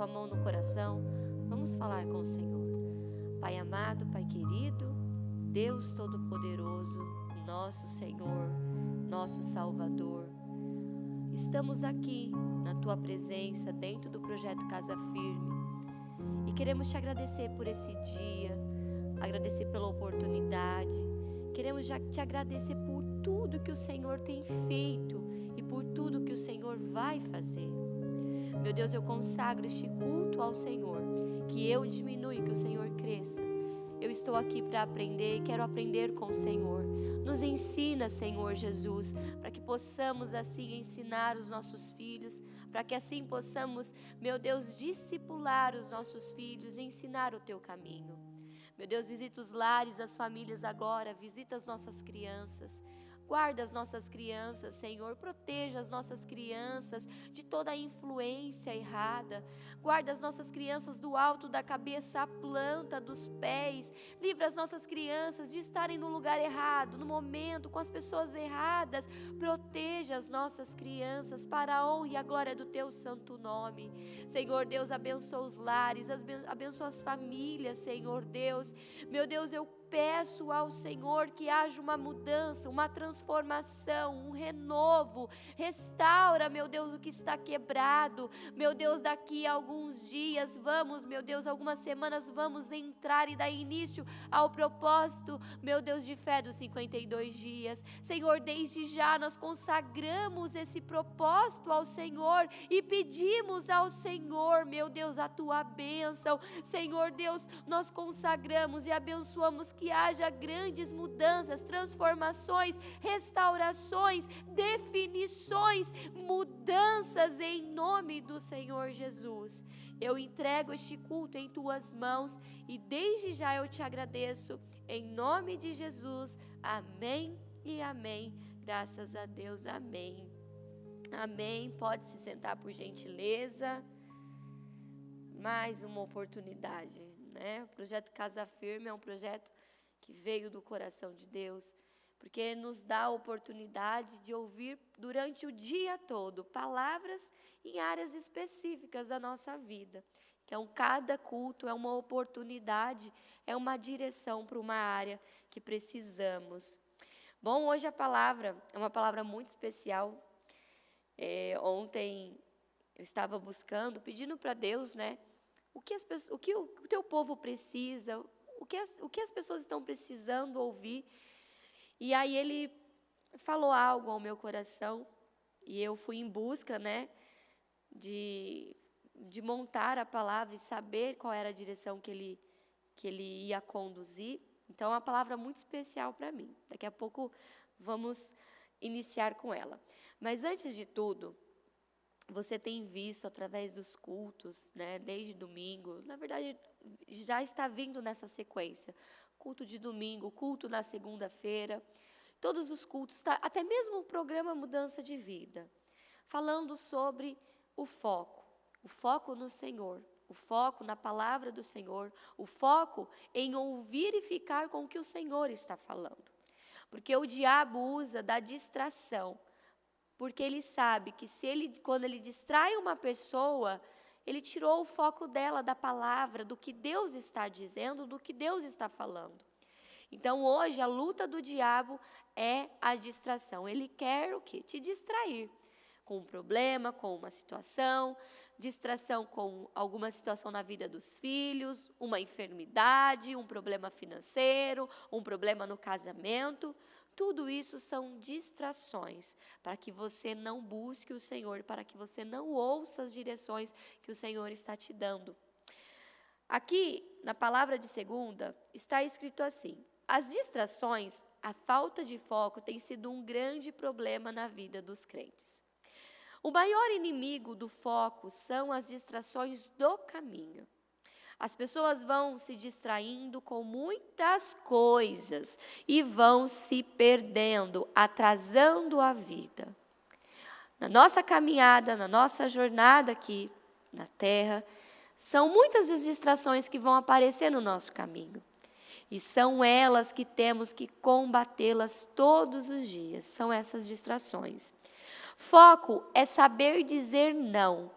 tua mão no coração, vamos falar com o Senhor. Pai amado, Pai querido, Deus Todo-Poderoso, nosso Senhor, nosso Salvador, estamos aqui na tua presença, dentro do projeto Casa Firme, e queremos te agradecer por esse dia, agradecer pela oportunidade, queremos já te agradecer por tudo que o Senhor tem feito e por tudo que o Senhor vai fazer. Meu Deus, eu consagro este culto ao Senhor, que eu diminua e que o Senhor cresça. Eu estou aqui para aprender e quero aprender com o Senhor. Nos ensina, Senhor Jesus, para que possamos assim ensinar os nossos filhos, para que assim possamos, meu Deus, discipular os nossos filhos e ensinar o teu caminho. Meu Deus, visita os lares, as famílias agora, visita as nossas crianças. Guarda as nossas crianças, Senhor, proteja as nossas crianças de toda a influência errada. Guarda as nossas crianças do alto da cabeça à planta dos pés. Livra as nossas crianças de estarem no lugar errado, no momento, com as pessoas erradas. Proteja as nossas crianças para a honra e a glória do teu santo nome. Senhor Deus, abençoa os lares, abençoa as famílias, Senhor Deus. Meu Deus, eu peço ao Senhor que haja uma mudança, uma transformação, um renovo. Restaura, meu Deus, o que está quebrado. Meu Deus, daqui a alguns dias vamos, meu Deus, algumas semanas vamos entrar e dar início ao propósito, meu Deus, de fé dos 52 dias. Senhor, desde já nós consagramos esse propósito ao Senhor e pedimos ao Senhor, meu Deus, a tua bênção. Senhor Deus, nós consagramos e abençoamos que haja grandes mudanças, transformações, restaurações, definições, mudanças em nome do Senhor Jesus. Eu entrego este culto em tuas mãos e desde já eu te agradeço em nome de Jesus. Amém e amém. Graças a Deus, amém. Amém. Pode se sentar por gentileza. Mais uma oportunidade, né? O projeto Casa Firme é um projeto que veio do coração de Deus, porque nos dá a oportunidade de ouvir durante o dia todo palavras em áreas específicas da nossa vida. Então, cada culto é uma oportunidade, é uma direção para uma área que precisamos. Bom, hoje a palavra é uma palavra muito especial. Ontem eu estava buscando, pedindo para Deus, né, o que o teu povo precisa, o que as pessoas estão precisando ouvir. E aí ele falou algo ao meu coração e eu fui em busca, né, de montar a palavra e saber qual era a direção que ele ia conduzir. Então, é uma palavra muito especial para mim. Daqui a pouco vamos iniciar com ela. Mas antes de tudo, você tem visto através dos cultos, né, desde domingo, na verdade já está vindo nessa sequência, culto de domingo, culto na segunda-feira, todos os cultos, até mesmo o programa Mudança de Vida, falando sobre o foco no Senhor, o foco na palavra do Senhor, o foco em ouvir e ficar com o que o Senhor está falando. Porque o diabo usa da distração, porque ele sabe que quando ele distrai uma pessoa, ele tirou o foco dela da palavra, do que Deus está dizendo, do que Deus está falando. Então, hoje, a luta do diabo é a distração. Ele quer o quê? Te distrair com um problema, com uma situação, distração com alguma situação na vida dos filhos, uma enfermidade, um problema financeiro, um problema no casamento. Tudo isso são distrações para que você não busque o Senhor, para que você não ouça as direções que o Senhor está te dando. Aqui, na palavra de segunda, está escrito assim: as distrações, a falta de foco tem sido um grande problema na vida dos crentes. O maior inimigo do foco são as distrações do caminho. As pessoas vão se distraindo com muitas coisas e vão se perdendo, atrasando a vida. Na nossa caminhada, na nossa jornada aqui na terra, são muitas as distrações que vão aparecer no nosso caminho. E são elas que temos que combatê-las todos os dias, são essas distrações. Foco é saber dizer não.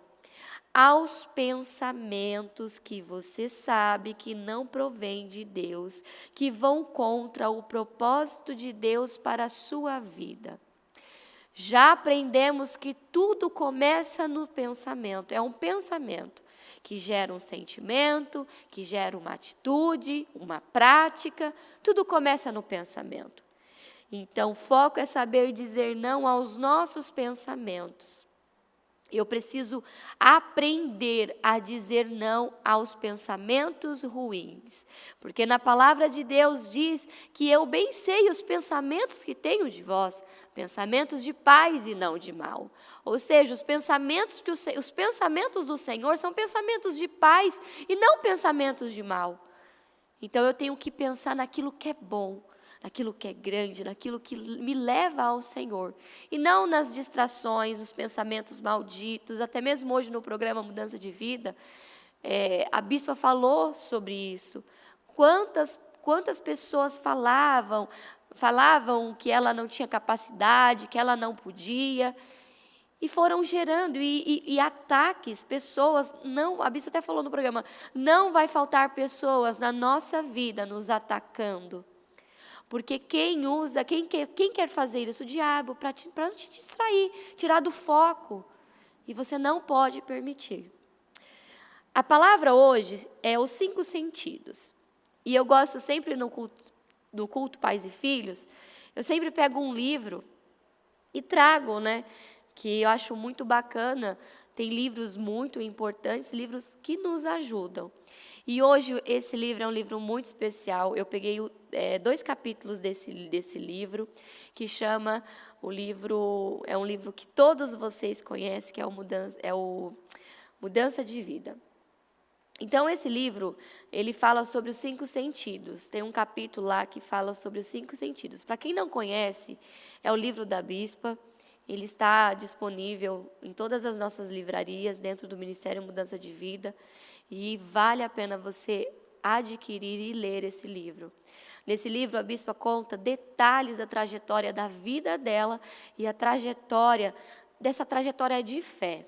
aos pensamentos que você sabe que não provém de Deus, que vão contra o propósito de Deus para a sua vida. Já aprendemos que tudo começa no pensamento, é um pensamento que gera um sentimento, que gera uma atitude, uma prática, tudo começa no pensamento. Então, o foco é saber dizer não aos nossos pensamentos. Eu preciso aprender a dizer não aos pensamentos ruins, porque na palavra de Deus diz que eu bem sei os pensamentos que tenho de vós, pensamentos de paz e não de mal. Ou seja, os pensamentos do Senhor são pensamentos de paz e não pensamentos de mal. Então eu tenho que pensar naquilo que é bom, naquilo que é grande, naquilo que me leva ao Senhor. E não nas distrações, nos pensamentos malditos. Até mesmo hoje no programa Mudança de Vida, a bispa falou sobre isso. Quantas pessoas falavam que ela não tinha capacidade, que ela não podia, e foram gerando, e ataques, pessoas, não, a bispa até falou no programa, não vai faltar pessoas na nossa vida nos atacando. Porque quem quer fazer isso? O diabo, para te distrair, tirar do foco. E você não pode permitir. A palavra hoje é os 5 sentidos. E eu gosto sempre no culto Pais e Filhos, eu sempre pego um livro e trago, que eu acho muito bacana. Tem livros muito importantes, livros que nos ajudam. E hoje esse livro é um livro muito especial. Eu peguei 2 capítulos desse livro, que chama é um livro que todos vocês conhecem, que é o Mudança de Vida. Então, esse livro, ele fala sobre os 5 sentidos. Tem um capítulo lá que fala sobre os 5 sentidos. Para quem não conhece, é o livro da bispa. Ele está disponível em todas as nossas livrarias, dentro do Ministério Mudança de Vida. E vale a pena você adquirir e ler esse livro. Nesse livro, a bispa conta detalhes da trajetória da vida dela e dessa trajetória de fé.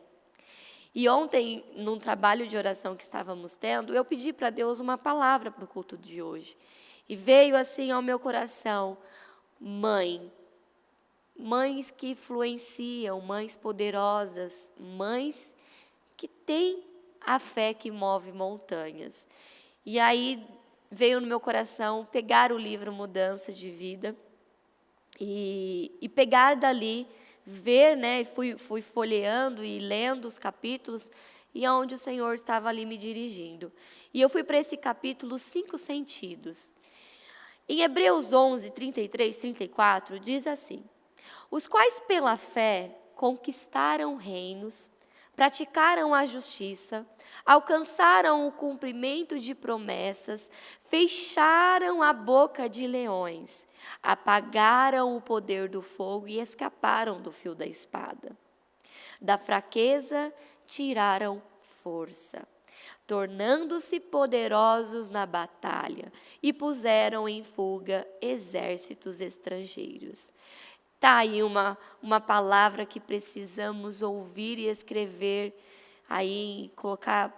E ontem, num trabalho de oração que estávamos tendo, eu pedi para Deus uma palavra para o culto de hoje. E veio assim ao meu coração: mães que influenciam, mães poderosas, mães que têm a fé que move montanhas. E aí veio no meu coração pegar o livro Mudança de Vida e pegar dali, ver, fui folheando e lendo os capítulos, e aonde o Senhor estava ali me dirigindo. E eu fui para esse capítulo 5 sentidos. Em Hebreus 11, 33, 34, diz assim: os quais pela fé conquistaram reinos, praticaram a justiça, alcançaram o cumprimento de promessas, fecharam a boca de leões, apagaram o poder do fogo e escaparam do fio da espada. Da fraqueza tiraram força, tornando-se poderosos na batalha, e puseram em fuga exércitos estrangeiros. Está aí uma palavra que precisamos ouvir e escrever, aí colocar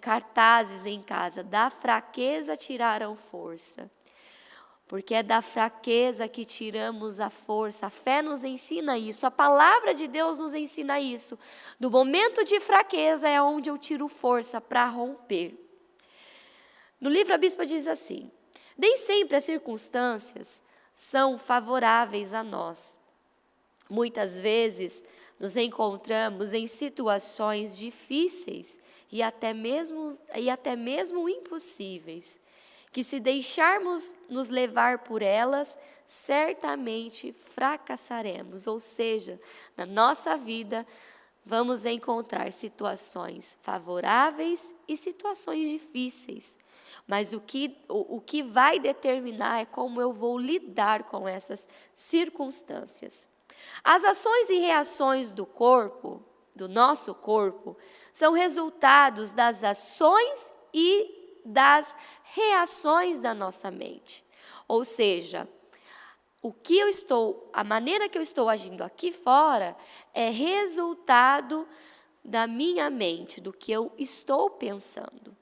cartazes em casa. Da fraqueza tiraram força. Porque é da fraqueza que tiramos a força. A fé nos ensina isso, a palavra de Deus nos ensina isso. No momento de fraqueza é onde eu tiro força para romper. No livro a bispa diz assim: nem sempre as circunstâncias são favoráveis a nós. Muitas vezes nos encontramos em situações difíceis e até mesmo impossíveis, que se deixarmos nos levar por elas, certamente fracassaremos. Ou seja, na nossa vida vamos encontrar situações favoráveis e situações difíceis. Mas o que vai determinar é como eu vou lidar com essas circunstâncias. As ações e reações do corpo, do nosso corpo, são resultados das ações e das reações da nossa mente. Ou seja, a maneira que eu estou agindo aqui fora é resultado da minha mente, do que eu estou pensando.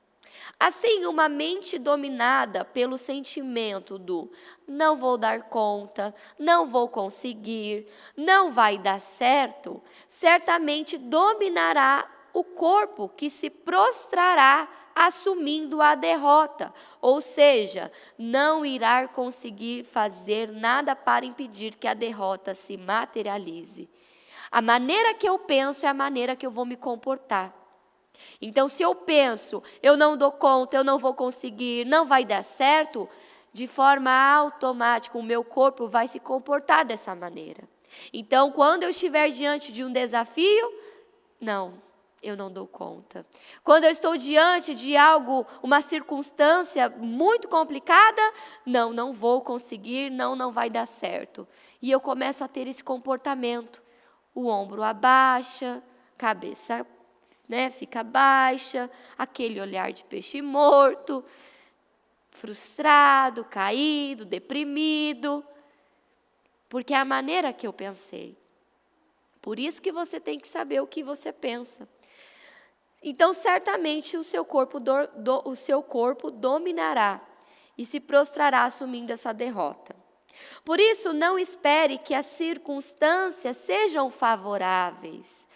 Assim, uma mente dominada pelo sentimento do não vou dar conta, não vou conseguir, não vai dar certo, certamente dominará o corpo, que se prostrará assumindo a derrota, ou seja, não irá conseguir fazer nada para impedir que a derrota se materialize. A maneira que eu penso é a maneira que eu vou me comportar. Então, se eu penso, eu não dou conta, eu não vou conseguir, não vai dar certo, de forma automática o meu corpo vai se comportar dessa maneira. Então, quando eu estiver diante de um desafio, não, eu não dou conta. Quando eu estou diante de algo, uma circunstância muito complicada, não vou conseguir, não vai dar certo. E eu começo a ter esse comportamento. O ombro abaixa, cabeça fica baixa, aquele olhar de peixe morto, frustrado, caído, deprimido, porque é a maneira que eu pensei. Por isso que você tem que saber o que você pensa. Então, certamente, o seu corpo dominará e se prostrará assumindo essa derrota. Por isso, não espere que as circunstâncias sejam favoráveis,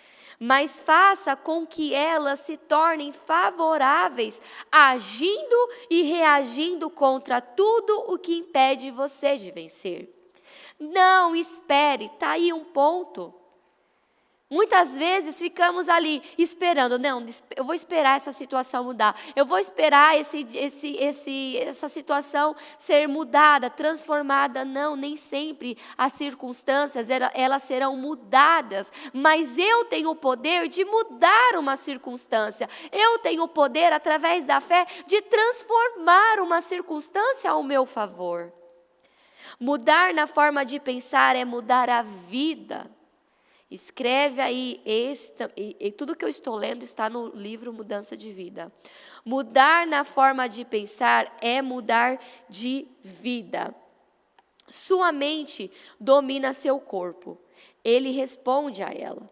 mas faça com que elas se tornem favoráveis, agindo e reagindo contra tudo o que impede você de vencer. Não espere, está aí um ponto. Muitas vezes ficamos ali esperando, não, eu vou esperar essa situação mudar, eu vou esperar essa situação ser mudada, transformada. Não, nem sempre as circunstâncias elas serão mudadas, mas eu tenho o poder de mudar uma circunstância, eu tenho o poder, através da fé, de transformar uma circunstância ao meu favor. Mudar na forma de pensar é mudar a vida. Escreve aí, tudo que eu estou lendo está no livro Mudança de Vida. Mudar na forma de pensar é mudar de vida. Sua mente domina seu corpo, ele responde a ela.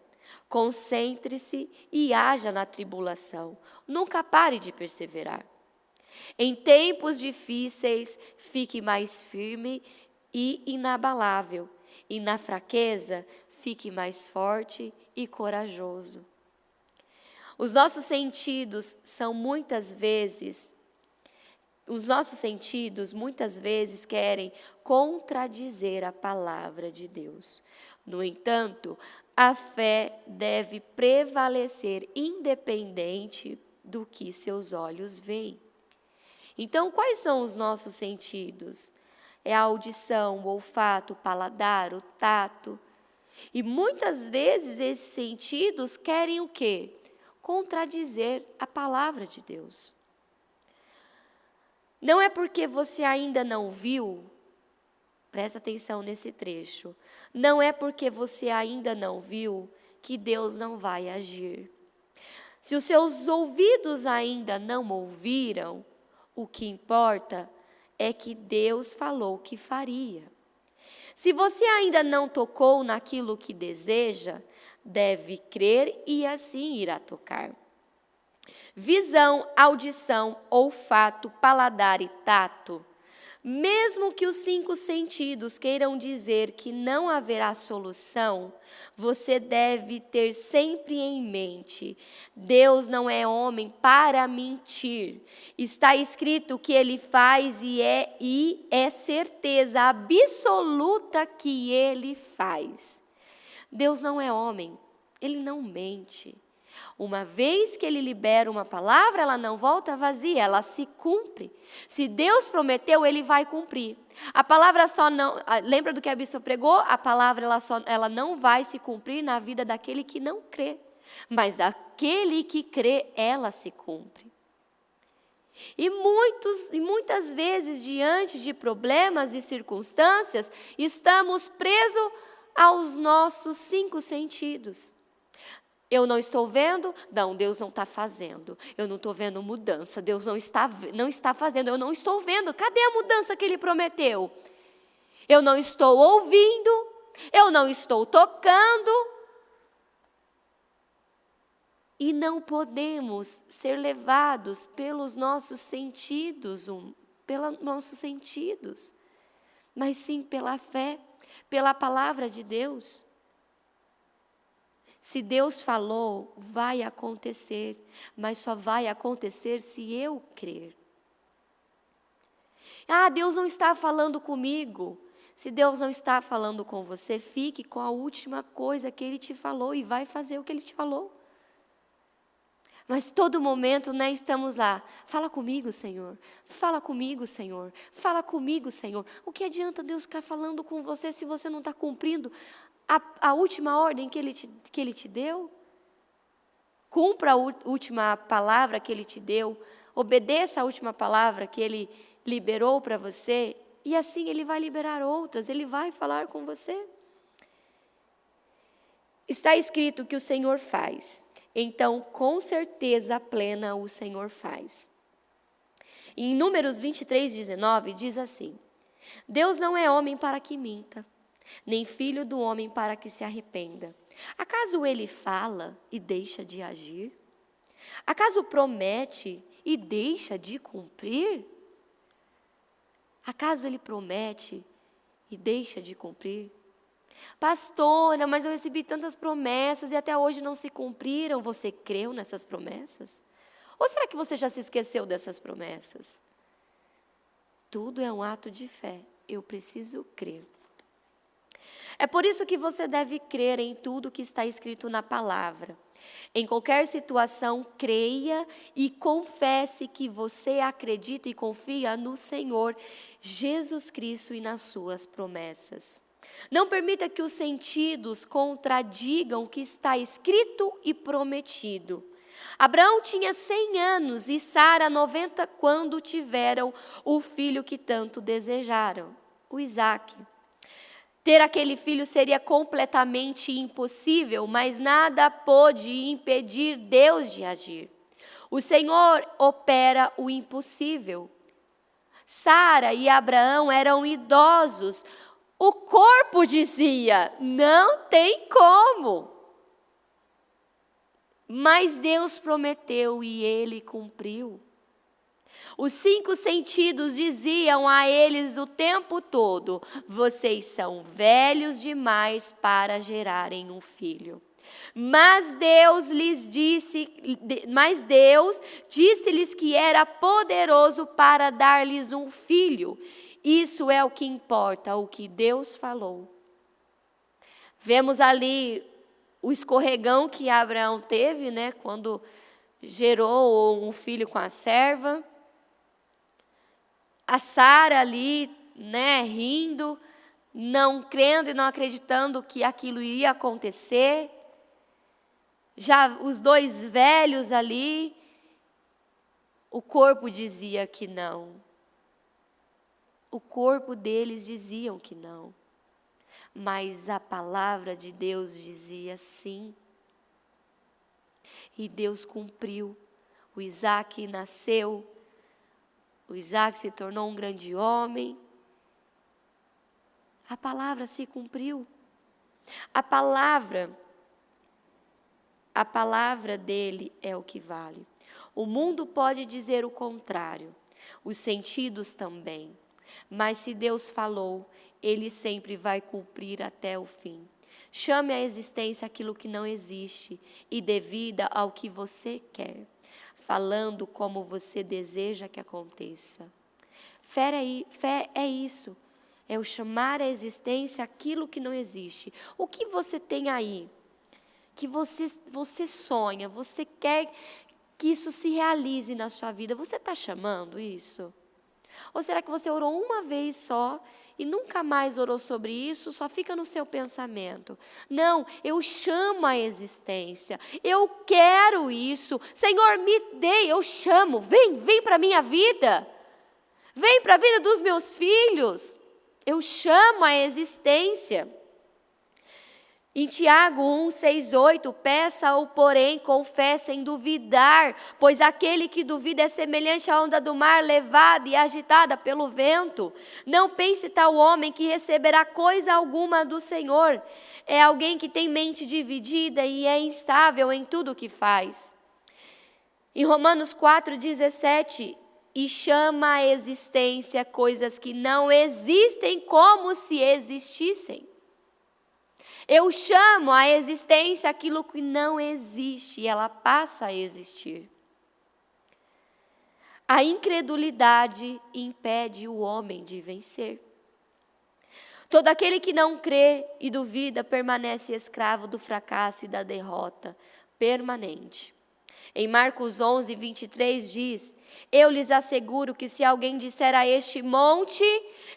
Concentre-se e haja na tribulação, nunca pare de perseverar. Em tempos difíceis, fique mais firme e inabalável, e na fraqueza, fique mais forte e corajoso. Os nossos sentidos muitas vezes querem contradizer a palavra de Deus. No entanto, a fé deve prevalecer independente do que seus olhos veem. Então, quais são os nossos sentidos? É a audição, o olfato, o paladar, o tato. E muitas vezes esses sentidos querem o quê? Contradizer a palavra de Deus. Não é porque você ainda não viu, presta atenção nesse trecho, não é porque você ainda não viu que Deus não vai agir. Se os seus ouvidos ainda não ouviram, o que importa é que Deus falou que faria. Se você ainda não tocou naquilo que deseja, deve crer e assim irá tocar. Visão, audição, olfato, paladar e tato. Mesmo que os 5 sentidos queiram dizer que não haverá solução, você deve ter sempre em mente: Deus não é homem para mentir. Está escrito que Ele faz e é certeza absoluta que Ele faz. Deus não é homem, Ele não mente. Uma vez que Ele libera uma palavra, ela não volta vazia, ela se cumpre. Se Deus prometeu, Ele vai cumprir. A palavra só não... Lembra do que a bispa pregou? A palavra ela não vai se cumprir na vida daquele que não crê. Mas aquele que crê, ela se cumpre. E muitas vezes, diante de problemas e circunstâncias, estamos presos aos nossos 5 sentidos. Eu não estou vendo? Não, Deus não está fazendo. Eu não estou vendo mudança. Deus não está fazendo. Eu não estou vendo. Cadê a mudança que Ele prometeu? Eu não estou ouvindo. Eu não estou tocando. E não podemos ser levados pelos nossos sentidos, mas sim pela fé, pela palavra de Deus. Se Deus falou, vai acontecer, mas só vai acontecer se eu crer. Deus não está falando comigo. Se Deus não está falando com você, fique com a última coisa que Ele te falou e vai fazer o que Ele te falou. Mas todo momento, estamos lá. Fala comigo, Senhor. Fala comigo, Senhor. Fala comigo, Senhor. O que adianta Deus ficar falando com você se você não está cumprindo a última ordem que Ele te deu? Cumpra a última palavra que Ele te deu. Obedeça a última palavra que Ele liberou para você. E assim Ele vai liberar outras. Ele vai falar com você. Está escrito que o Senhor faz. Então, com certeza plena, o Senhor faz. Em Números 23:19, diz assim: Deus não é homem para que minta, nem filho do homem para que se arrependa. Acaso Ele fala e deixa de agir? Acaso promete e deixa de cumprir? Acaso Ele promete e deixa de cumprir? Pastora, mas eu recebi tantas promessas e até hoje não se cumpriram. Você creu nessas promessas? Ou será que você já se esqueceu dessas promessas? Tudo é um ato de fé. Eu preciso crer. É por isso que você deve crer em tudo que está escrito na palavra. Em qualquer situação, creia e confesse que você acredita e confia no Senhor Jesus Cristo e nas suas promessas. Não permita que os sentidos contradigam o que está escrito e prometido. Abraão tinha 100 anos e Sara 90 quando tiveram o filho que tanto desejaram, o Isaque. Ter aquele filho seria completamente impossível, mas nada pôde impedir Deus de agir. O Senhor opera o impossível. Sara e Abraão eram idosos. O corpo dizia, não tem como. Mas Deus prometeu e Ele cumpriu. Os 5 sentidos diziam a eles o tempo todo, vocês são velhos demais para gerarem um filho. Mas Deus disse-lhes que era poderoso para dar-lhes um filho. Isso é o que importa, o que Deus falou. Vemos ali o escorregão que Abraão teve, quando gerou um filho com a serva. A Sara ali, rindo, não crendo e não acreditando que aquilo iria acontecer. Já os 2 velhos ali, o corpo dizia que não. O corpo deles diziam que não, mas a palavra de Deus dizia sim. E Deus cumpriu. O Isaque nasceu, o Isaque se tornou um grande homem. A palavra se cumpriu. A palavra dele é o que vale. O mundo pode dizer o contrário, os sentidos também. Mas se Deus falou, Ele sempre vai cumprir até o fim. Chame à existência aquilo que não existe e dê vida ao que você quer, falando como você deseja que aconteça. Fé é isso, é o chamar à existência aquilo que não existe. O que você tem aí, que você sonha, você quer que isso se realize na sua vida, você está chamando isso? Ou será que você orou uma vez só e nunca mais orou sobre isso, só fica no seu pensamento? Não, eu chamo a existência, eu quero isso. Senhor, me dê, eu chamo, vem para a minha vida, vem para a vida dos meus filhos. Eu chamo a existência. Em Tiago 1, 6, 8, peça-o, porém, com fé, sem duvidar, pois aquele que duvida é semelhante à onda do mar, levada e agitada pelo vento. Não pense tal homem que receberá coisa alguma do Senhor. É alguém que tem mente dividida e é instável em tudo o que faz. Em Romanos 4, 17, e chama à existência coisas que não existem como se existissem. Eu chamo à existência aquilo que não existe e ela passa a existir. A incredulidade impede o homem de vencer. Todo aquele que não crê e duvida permanece escravo do fracasso e da derrota permanente. Em Marcos 11, 23 diz: eu lhes asseguro que se alguém disser a este monte,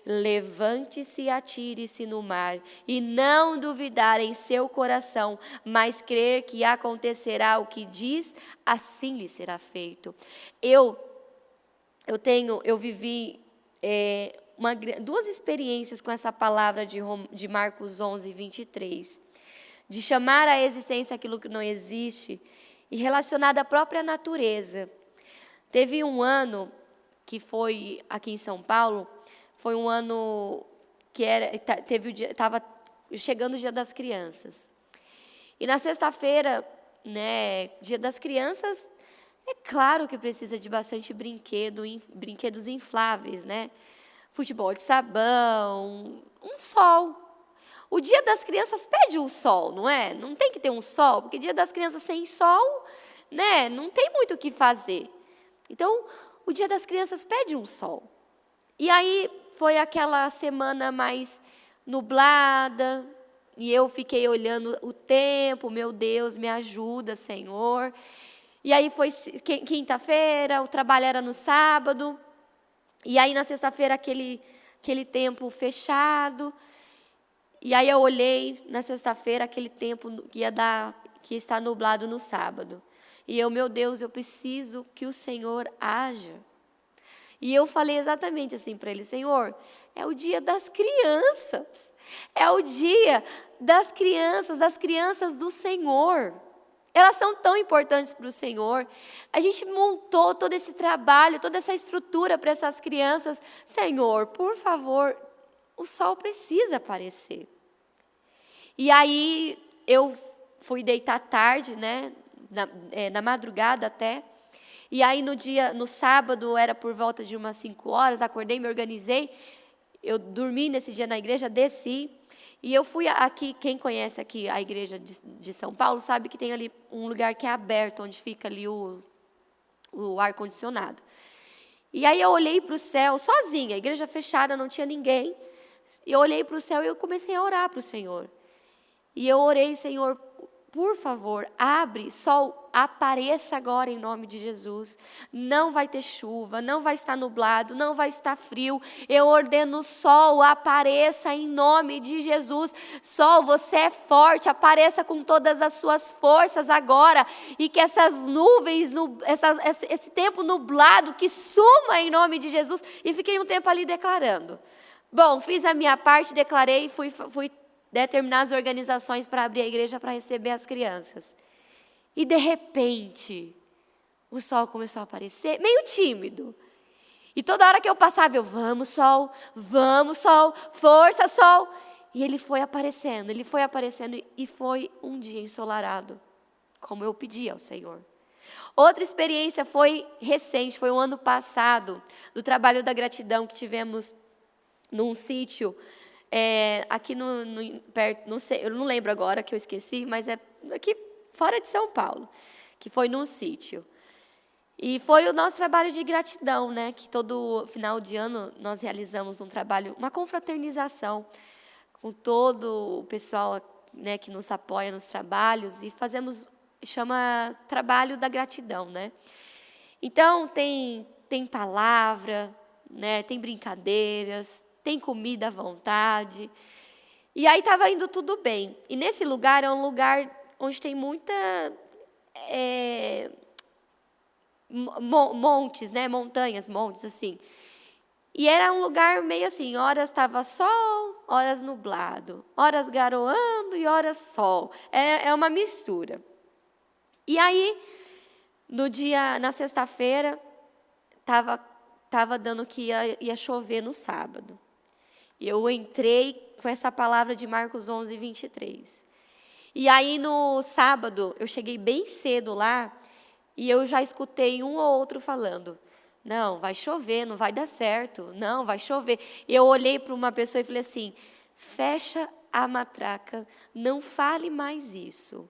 levante-se e atire-se no mar, e não duvidar em seu coração, mas crer que acontecerá o que diz, assim lhe será feito. Eu vivi duas experiências com essa palavra de Marcos 11, 23, de chamar à existência aquilo que não existe, e relacionada à própria natureza. Teve um ano que foi aqui em São Paulo, foi um ano que estava chegando o Dia das Crianças. E na sexta-feira, né, Dia das Crianças, é claro que precisa de bastante brinquedos infláveis, né? Futebol de sabão, um sol. O Dia das Crianças pede um sol, não é? Não tem que ter um sol, porque Dia das Crianças sem sol, né, não tem muito o que fazer. Então, o Dia das Crianças pede um sol. E aí foi aquela semana mais nublada, e eu fiquei olhando o tempo, meu Deus, me ajuda, Senhor. E aí foi quinta-feira, o trabalho era no sábado, e aí na sexta-feira aquele tempo fechado. E aí eu olhei na sexta-feira aquele tempo que está nublado no sábado. E eu, meu Deus, eu preciso que o Senhor haja. E eu falei exatamente assim para ele: Senhor, é o dia das crianças. É o dia das crianças do Senhor. Elas são tão importantes para o Senhor. A gente montou todo esse trabalho, toda essa estrutura para essas crianças. Senhor, por favor, o sol precisa aparecer. E aí eu fui deitar tarde, né, na madrugada até. E aí no sábado, era por volta de umas 5 horas, acordei, me organizei. Eu dormi nesse dia na igreja, desci. E eu fui aqui, quem conhece aqui a igreja de São Paulo, sabe que tem ali um lugar que é aberto, onde fica ali o ar-condicionado. E aí eu olhei para o céu, sozinha, a igreja fechada, não tinha ninguém. E eu olhei para o céu e eu comecei a orar para o Senhor. E eu orei: Senhor, por favor, abre, sol, apareça agora em nome de Jesus. Não vai ter chuva, não vai estar nublado, não vai estar frio. Eu ordeno sol, apareça em nome de Jesus. Sol, você é forte, apareça com todas as suas forças agora. E que essas nuvens, esse tempo nublado, que suma em nome de Jesus. E fiquei um tempo ali declarando. Bom, fiz a minha parte, declarei, fui determinar as organizações para abrir a igreja para receber as crianças. E, de repente, o sol começou a aparecer, meio tímido. E toda hora que eu passava, vamos sol, força sol. E ele foi aparecendo, e foi um dia ensolarado, como eu pedi ao Senhor. Outra experiência foi recente, foi o ano passado, do trabalho da gratidão que tivemos num sítio, aqui perto, não sei, eu não lembro agora, que eu esqueci, mas é aqui fora de São Paulo, que foi num sítio. E foi o nosso trabalho de gratidão, né? Que todo final de ano nós realizamos um trabalho, uma confraternização com todo o pessoal, né, que nos apoia nos trabalhos, e chama Trabalho da Gratidão, né? Então tem palavra, né? Tem brincadeiras, tem comida à vontade. E aí estava indo tudo bem. E nesse lugar é um lugar onde tem muita montes, né? Montanhas, montes, assim. E era um lugar meio assim, horas estava sol, horas nublado, horas garoando e horas sol. É uma mistura. E aí, na sexta-feira, tava dando que ia chover no sábado. E eu entrei com essa palavra de Marcos 11, 23. E aí, no sábado, eu cheguei bem cedo lá, e eu já escutei um ou outro falando, não, vai chover, não vai dar certo, não, vai chover. Eu olhei para uma pessoa e falei assim, fecha a matraca, não fale mais isso,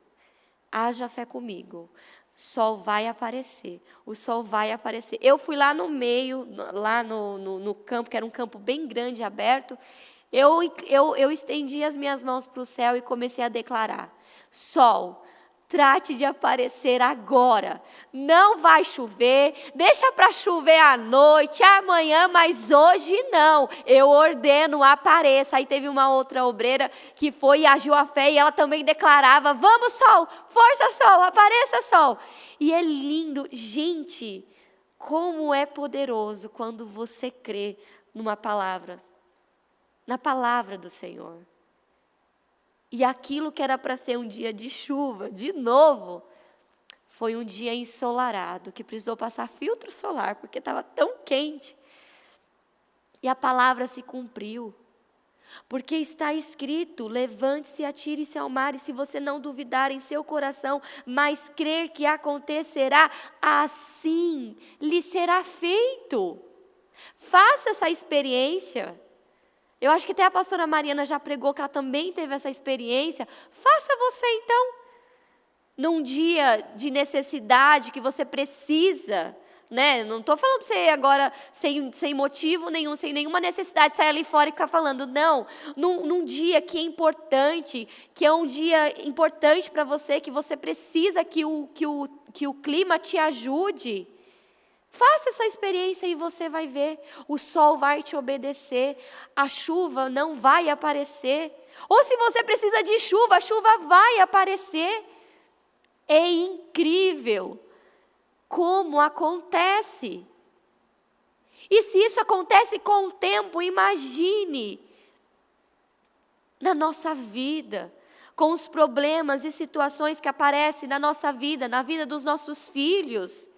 haja fé comigo, sol vai aparecer, o sol vai aparecer. Eu fui lá no meio, lá no campo, que era um campo bem grande, aberto, eu estendi as minhas mãos para o céu e comecei a declarar, sol, trate de aparecer agora. Não vai chover, deixa para chover à noite, amanhã, mas hoje não. Eu ordeno, apareça. Aí teve uma outra obreira que foi e agiu a fé e ela também declarava, vamos sol, força sol, apareça sol. E é lindo, gente, como é poderoso quando você crê numa palavra, na palavra do Senhor. E aquilo que era para ser um dia de chuva, de novo, foi um dia ensolarado, que precisou passar filtro solar, porque estava tão quente. E a palavra se cumpriu. Porque está escrito, levante-se e atire-se ao mar, e se você não duvidar em seu coração, mas crer que acontecerá, assim lhe será feito. Faça essa experiência. Eu acho que até a pastora Mariana já pregou que ela também teve essa experiência. Faça você então. Num dia de necessidade que você precisa, né? Não estou falando para você agora sem motivo nenhum, sem nenhuma necessidade, sair ali fora e ficar falando. Não. Num dia que é importante, que é um dia importante para você, que você precisa que o clima te ajude. Faça essa experiência e você vai ver. O sol vai te obedecer. A chuva não vai aparecer. Ou se você precisa de chuva, a chuva vai aparecer. É incrível como acontece. E se isso acontece com o tempo, imagine na nossa vida, com os problemas e situações que aparecem na nossa vida, na vida dos nossos filhos.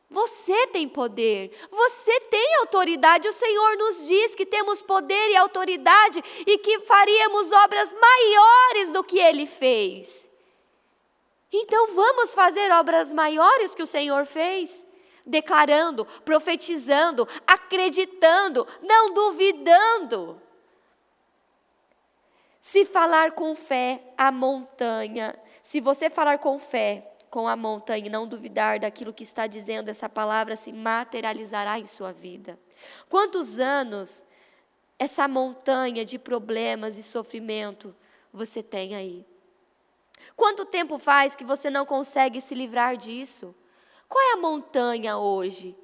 Você tem poder, você tem autoridade, o Senhor nos diz que temos poder e autoridade e que faríamos obras maiores do que Ele fez. Então vamos fazer obras maiores que o Senhor fez, declarando, profetizando, acreditando, não duvidando. Se falar com fé, a montanha, se você falar com fé, com a montanha e não duvidar daquilo que está dizendo, essa palavra se materializará em sua vida. Quantos anos essa montanha de problemas e sofrimento você tem aí? Quanto tempo faz que você não consegue se livrar disso? Qual é a montanha hoje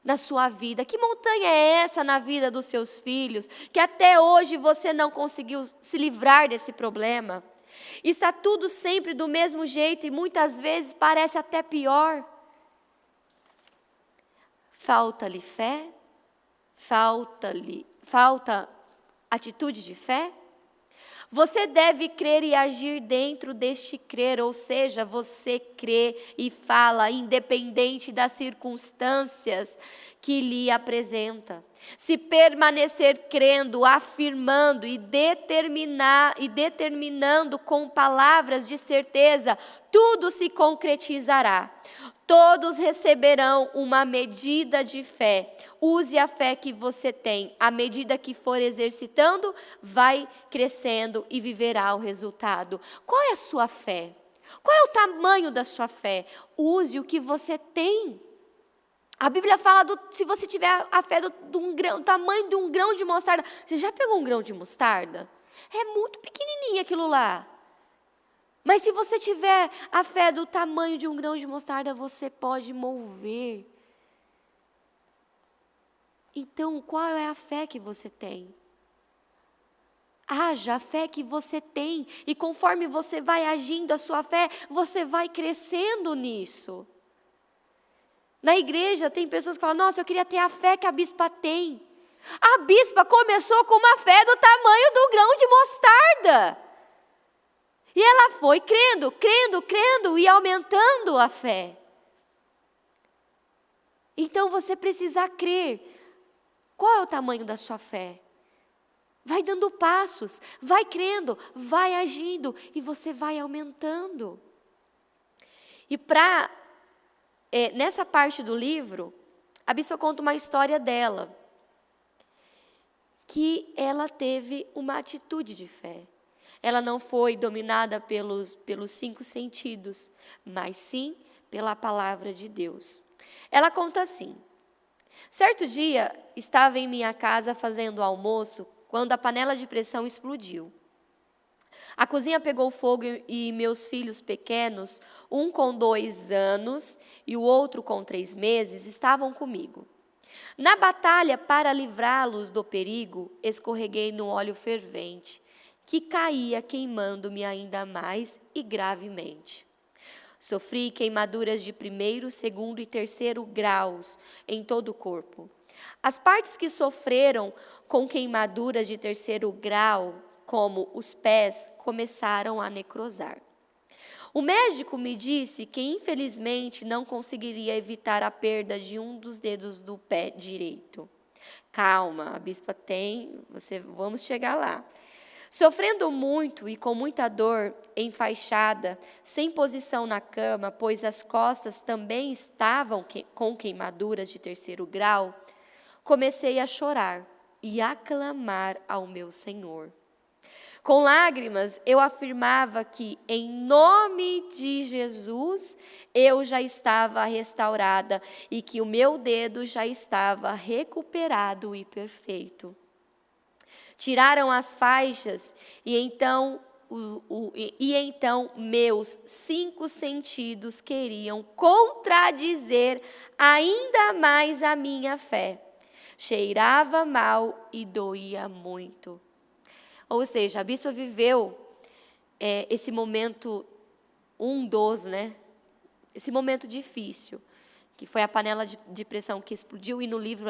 na sua vida? Que montanha é essa na vida dos seus filhos, que até hoje você não conseguiu se livrar desse problema? Está tudo sempre do mesmo jeito e muitas vezes parece até pior. Falta-lhe fé? Falta atitude de fé? Você deve crer e agir dentro deste crer, ou seja, você crê e fala independente das circunstâncias que lhe apresenta. Se permanecer crendo, afirmando e determinando com palavras de certeza, tudo se concretizará. Todos receberão uma medida de fé. Use a fé que você tem. À medida que for exercitando, vai crescendo e viverá o resultado. Qual é a sua fé? Qual é o tamanho da sua fé? Use o que você tem. A Bíblia fala, se você tiver a fé do tamanho de um grão de mostarda. Você já pegou um grão de mostarda? É muito pequenininho aquilo lá. Mas se você tiver a fé do tamanho de um grão de mostarda, você pode mover. Então, qual é a fé que você tem? Haja a fé que você tem. E conforme você vai agindo a sua fé, você vai crescendo nisso. Na igreja tem pessoas que falam, nossa, eu queria ter a fé que a bispa tem. A bispa começou com uma fé do tamanho do grão de mostarda. E ela foi crendo, crendo, crendo e aumentando a fé. Então você precisa crer. Qual é o tamanho da sua fé? Vai dando passos, vai crendo, vai agindo e você vai aumentando. E nessa parte do livro, a bispa conta uma história dela, que ela teve uma atitude de fé. Ela não foi dominada pelos 5 sentidos, mas sim pela palavra de Deus. Ela conta assim: certo dia, estava em minha casa fazendo almoço, quando a panela de pressão explodiu. A cozinha pegou fogo e meus filhos pequenos, um com 2 anos e o outro com 3 meses, estavam comigo. Na batalha para livrá-los do perigo, escorreguei no óleo fervente, que caía queimando-me ainda mais e gravemente. Sofri queimaduras de 1º, 2º e 3º graus em todo o corpo. As partes que sofreram com queimaduras de 3º grau, como os pés, começaram a necrosar. O médico me disse que, infelizmente, não conseguiria evitar a perda de um dos dedos do pé direito. Calma, a bispa tem, vamos chegar lá. Sofrendo muito e com muita dor, enfaixada, sem posição na cama, pois as costas também estavam com queimaduras de 3º grau, comecei a chorar e a clamar ao meu Senhor. Com lágrimas, eu afirmava que, em nome de Jesus, eu já estava restaurada e que o meu dedo já estava recuperado e perfeito. Tiraram as faixas e então meus 5 sentidos queriam contradizer ainda mais a minha fé. Cheirava mal e doía muito. Ou seja, a bispa viveu esse momento, esse momento difícil, que foi a panela de pressão que explodiu, e no livro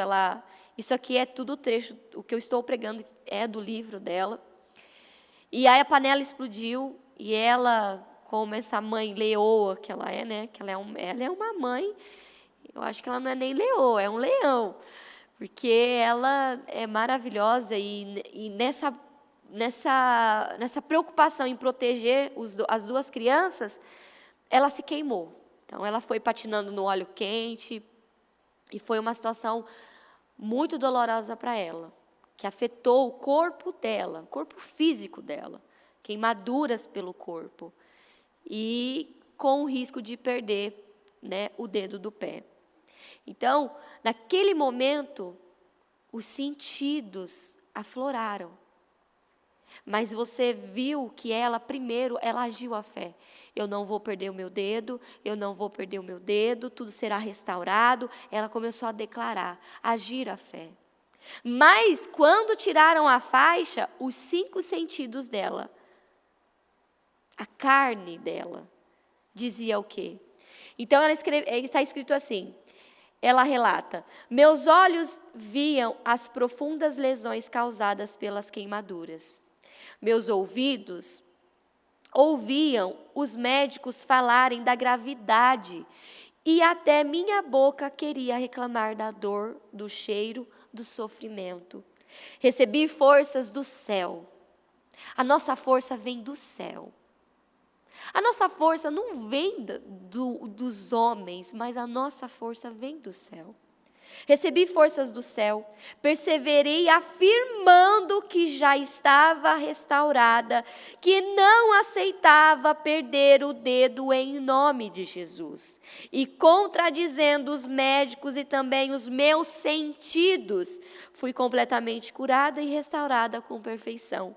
isso aqui é tudo trecho, o que eu estou pregando é do livro dela. E aí a panela explodiu, e ela, como essa mãe leoa que ela é, né, que ela é uma mãe, eu acho que ela não é nem leoa, é um leão, porque ela é maravilhosa, e nessa preocupação em proteger as 2 crianças, ela se queimou. Então, ela foi patinando no óleo quente, e foi uma situação muito dolorosa para ela, que afetou o corpo dela, o corpo físico dela, queimaduras pelo corpo, e com o risco de perder, né, o dedo do pé. Então, naquele momento, os sentidos afloraram. Mas você viu que primeiro, ela agiu a fé. Eu não vou perder o meu dedo, tudo será restaurado. Ela começou a declarar, agir a fé. Mas, quando tiraram a faixa, os 5 sentidos dela, a carne dela, dizia o quê? Então, está escrito assim, ela relata, meus olhos viam as profundas lesões causadas pelas queimaduras. Meus ouvidos ouviam os médicos falarem da gravidade e até minha boca queria reclamar da dor, do cheiro, do sofrimento. Recebi forças do céu. A nossa força vem do céu. A nossa força não vem dos homens, mas a nossa força vem do céu. Recebi forças do céu, perseverei afirmando que já estava restaurada, que não aceitava perder o dedo em nome de Jesus. E contradizendo os médicos e também os meus sentidos, fui completamente curada e restaurada com perfeição,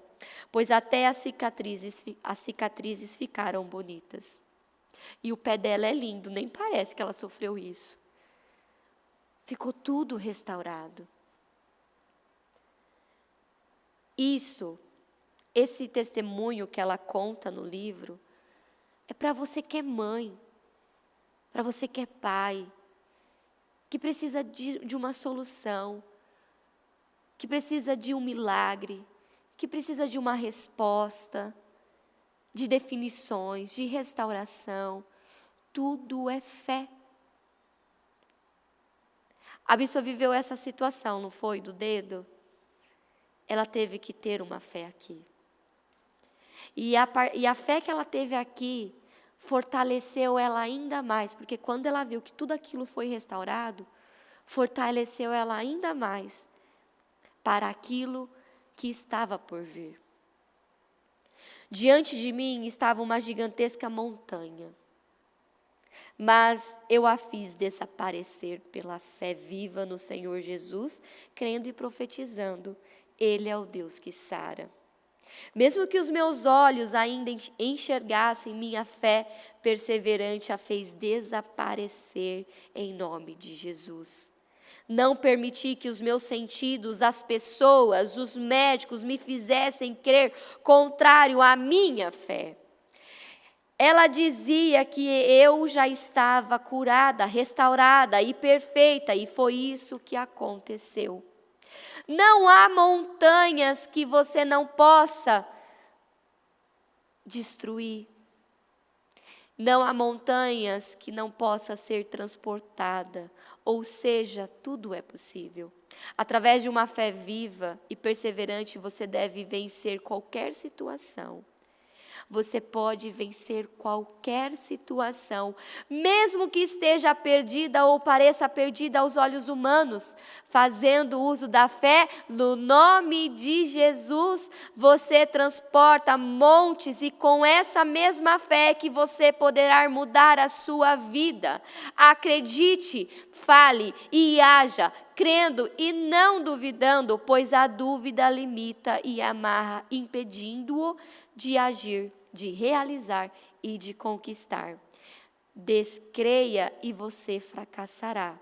pois até as cicatrizes ficaram bonitas. E o pé dela é lindo, nem parece que ela sofreu isso. Ficou tudo restaurado. Esse testemunho que ela conta no livro, é para você que é mãe, para você que é pai, que precisa de uma solução, que precisa de um milagre, que precisa de uma resposta, de definições, de restauração. Tudo é fé. A Bíblia viveu essa situação, não foi? Do dedo. Ela teve que ter uma fé aqui. E a fé que ela teve aqui fortaleceu ela ainda mais, porque quando ela viu que tudo aquilo foi restaurado, fortaleceu ela ainda mais para aquilo que estava por vir. Diante de mim estava uma gigantesca montanha, mas eu a fiz desaparecer pela fé viva no Senhor Jesus, crendo e profetizando, Ele é o Deus que sara. Mesmo que os meus olhos ainda enxergassem, minha fé perseverante a fez desaparecer em nome de Jesus. Não permiti que os meus sentidos, as pessoas, os médicos me fizessem crer contrário à minha fé. Ela dizia que eu já estava curada, restaurada e perfeita, e foi isso que aconteceu. Não há montanhas que você não possa destruir. Não há montanhas que não possa ser transportada. Ou seja, tudo é possível. Através de uma fé viva e perseverante, você deve vencer qualquer situação. Você pode vencer qualquer situação, mesmo que esteja perdida ou pareça perdida aos olhos humanos. Fazendo uso da fé, no nome de Jesus, você transporta montes e com essa mesma fé que você poderá mudar a sua vida. Acredite, fale e haja, crendo e não duvidando, pois a dúvida limita e amarra, impedindo-o de agir, de realizar e de conquistar. Descreia e você fracassará.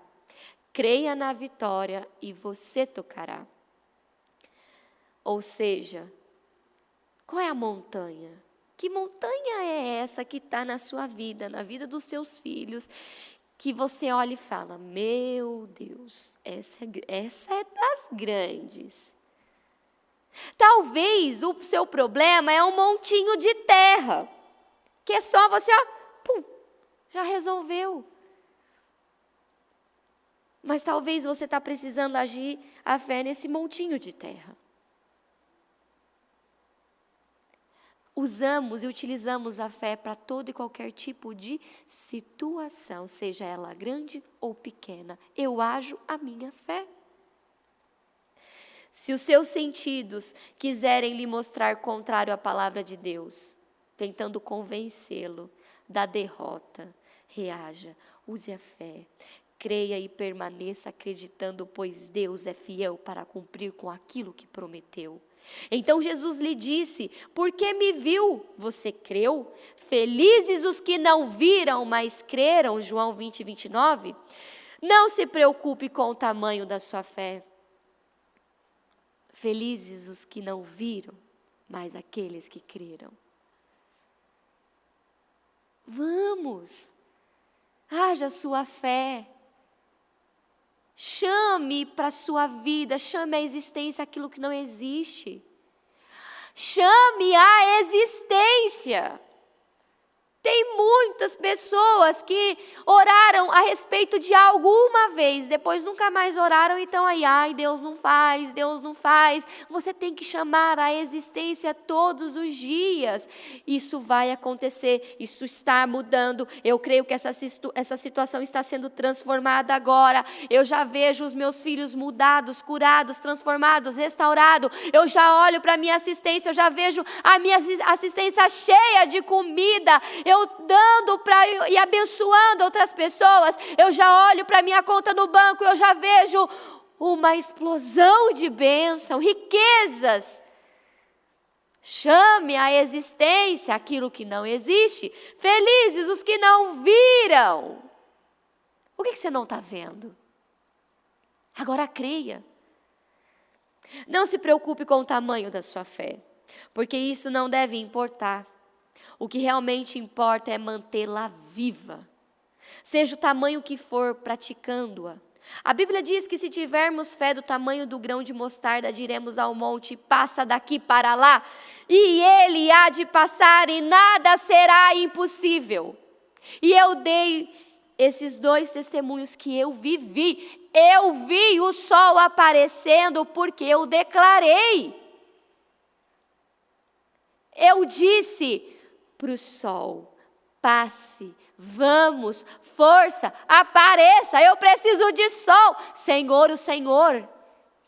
Creia na vitória e você tocará. Ou seja, qual é a montanha? Que montanha é essa que está na sua vida, na vida dos seus filhos, que você olha e fala, meu Deus, essa é das grandes. Talvez o seu problema é um montinho de terra, que é só você, pum, já resolveu. Mas talvez você está precisando agir a fé nesse montinho de terra. Usamos e utilizamos a fé para todo e qualquer tipo de situação, seja ela grande ou pequena. Eu ajo a minha fé. Se os seus sentidos quiserem lhe mostrar contrário à palavra de Deus, tentando convencê-lo da derrota, reaja, use a fé, creia e permaneça acreditando, pois Deus é fiel para cumprir com aquilo que prometeu. Então Jesus lhe disse, porque me viu, você creu? Felizes os que não viram, mas creram, João 20, 29. Não se preocupe com o tamanho da sua fé. Felizes os que não viram, mas aqueles que creram. Vamos, haja sua fé. Chame para a sua vida, chame à existência aquilo que não existe. Chame à existência. Tem muitas pessoas que oraram a respeito de algo uma vez, depois nunca mais oraram e estão aí, ai, Deus não faz, Deus não faz. Você tem que chamar a existência todos os dias. Isso vai acontecer, isso está mudando. Eu creio que essa situação está sendo transformada agora. Eu já vejo os meus filhos mudados, curados, transformados, restaurados. Eu já olho para a minha assistência, eu já vejo a minha assistência cheia de comida. Eu dando e abençoando outras pessoas, eu já olho para a minha conta no banco, eu já vejo uma explosão de bênção, riquezas. Chame à existência aquilo que não existe. Felizes os que não viram. O que você não está vendo? Agora creia. Não se preocupe com o tamanho da sua fé, porque isso não deve importar. O que realmente importa é mantê-la viva. Seja o tamanho que for, praticando-a. A Bíblia diz que se tivermos fé do tamanho do grão de mostarda, diremos ao monte, passa daqui para lá, e ele há de passar e nada será impossível. E eu dei esses 2 testemunhos que eu vivi. Eu vi o sol aparecendo porque eu declarei. Eu disse para o sol, passe, vamos, força, apareça, eu preciso de sol. Senhor, o Senhor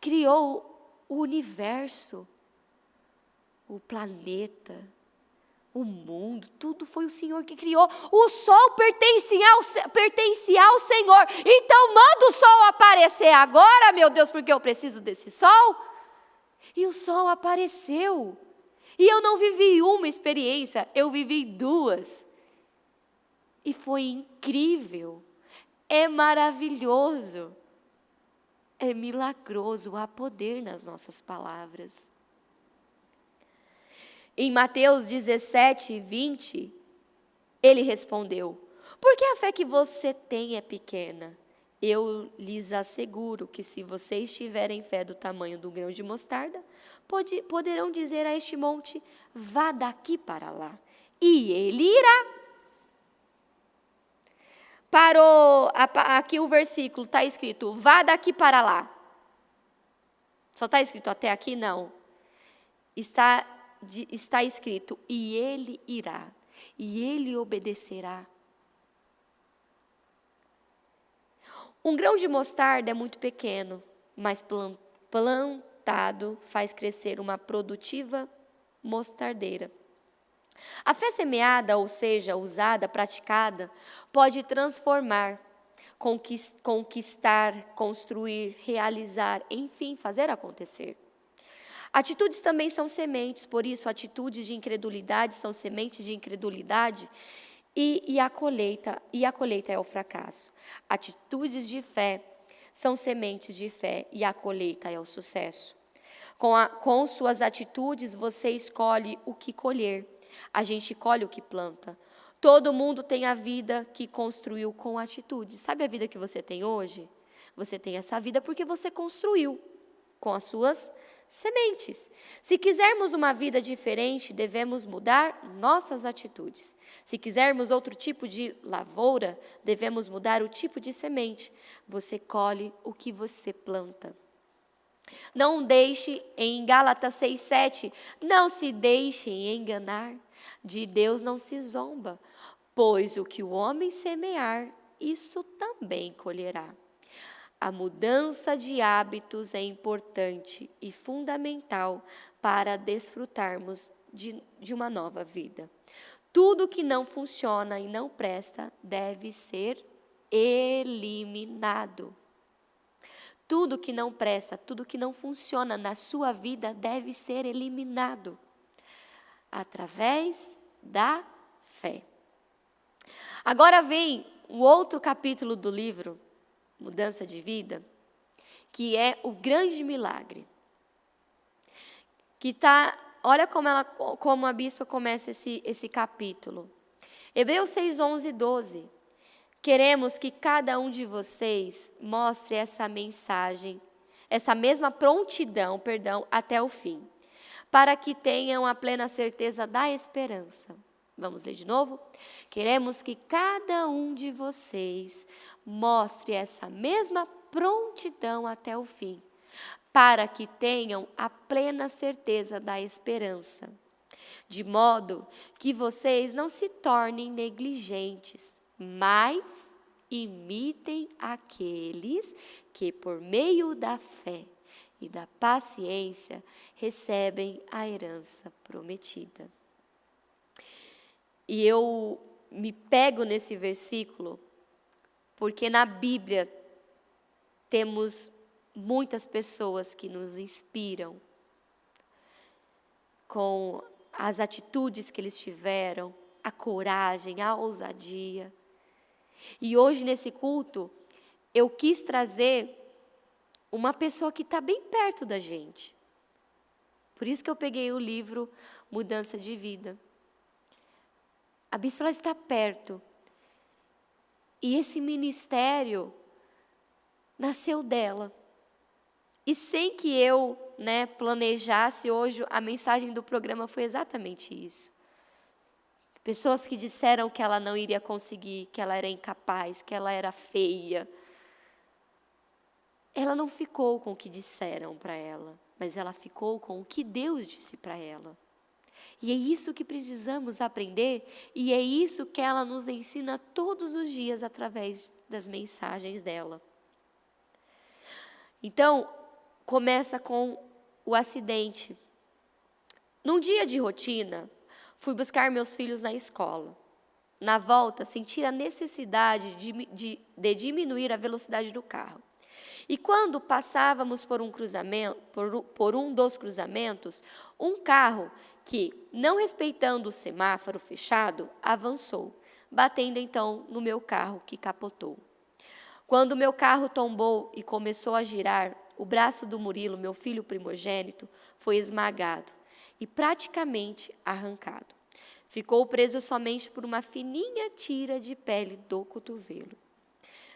criou o universo, o planeta, o mundo, tudo foi o Senhor que criou. O sol pertencia ao Senhor. Então manda o sol aparecer agora, meu Deus, porque eu preciso desse sol. E o sol apareceu. E eu não vivi uma experiência, eu vivi 2. E foi incrível, é maravilhoso, é milagroso, há poder nas nossas palavras. Em Mateus 17, 20, ele respondeu, por que a fé que você tem é pequena? Eu lhes asseguro que se vocês tiverem fé do tamanho do grão de mostarda, poderão dizer a este monte, vá daqui para lá, e ele irá. Parou, aqui o versículo está escrito, vá daqui para lá. Só está escrito até aqui? Não. Está escrito, e ele irá, e ele obedecerá. Um grão de mostarda é muito pequeno, mas plantado faz crescer uma produtiva mostardeira. A fé semeada, ou seja, usada, praticada, pode transformar, conquistar, construir, realizar, enfim, fazer acontecer. Atitudes também são sementes, por isso, atitudes de incredulidade são sementes de incredulidade e a colheita é o fracasso. Atitudes de fé são sementes de fé e a colheita é o sucesso. Com suas atitudes, você escolhe o que colher. A gente colhe o que planta. Todo mundo tem a vida que construiu com atitudes. Sabe a vida que você tem hoje? Você tem essa vida porque você construiu com as suas sementes. Se quisermos uma vida diferente, devemos mudar nossas atitudes. Se quisermos outro tipo de lavoura, devemos mudar o tipo de semente. Você colhe o que você planta. Não deixe, em Gálatas 6:7, não se deixem enganar, de Deus não se zomba, pois o que o homem semear, isso também colherá. A mudança de hábitos é importante e fundamental para desfrutarmos de uma nova vida. Tudo que não funciona e não presta deve ser eliminado. Tudo que não presta, tudo que não funciona na sua vida deve ser eliminado através da fé. Agora vem o outro capítulo do livro, Mudança de Vida, que é o grande milagre. Olha como a bispa começa esse capítulo. Hebreus 6:11 e 12. Queremos que cada um de vocês mostre essa mensagem, essa mesma prontidão, até o fim, para que tenham a plena certeza da esperança. Vamos ler de novo? Queremos que cada um de vocês mostre essa mesma prontidão até o fim, para que tenham a plena certeza da esperança, de modo que vocês não se tornem negligentes, mas imitem aqueles que, por meio da fé e da paciência, recebem a herança prometida. E eu me pego nesse versículo, porque na Bíblia temos muitas pessoas que nos inspiram com as atitudes que eles tiveram, a coragem, a ousadia. E hoje, nesse culto, eu quis trazer uma pessoa que está bem perto da gente. Por isso que eu peguei o livro Mudança de Vida. A bispa está perto. E esse ministério nasceu dela. E sem que eu, planejasse hoje, a mensagem do programa foi exatamente isso. Pessoas que disseram que ela não iria conseguir, que ela era incapaz, que ela era feia. Ela não ficou com o que disseram para ela, mas ela ficou com o que Deus disse para ela. E é isso que precisamos aprender, e é isso que ela nos ensina todos os dias através das mensagens dela. Então, começa com o acidente. Num dia de rotina, fui buscar meus filhos na escola. Na volta, senti a necessidade de diminuir a velocidade do carro. E quando passávamos por um cruzamento, por um dos cruzamentos, um carro que, não respeitando o semáforo fechado, avançou, batendo então no meu carro, que capotou. Quando meu carro tombou e começou a girar, o braço do Murilo, meu filho primogênito, foi esmagado e praticamente arrancado. Ficou preso somente por uma fininha tira de pele do cotovelo.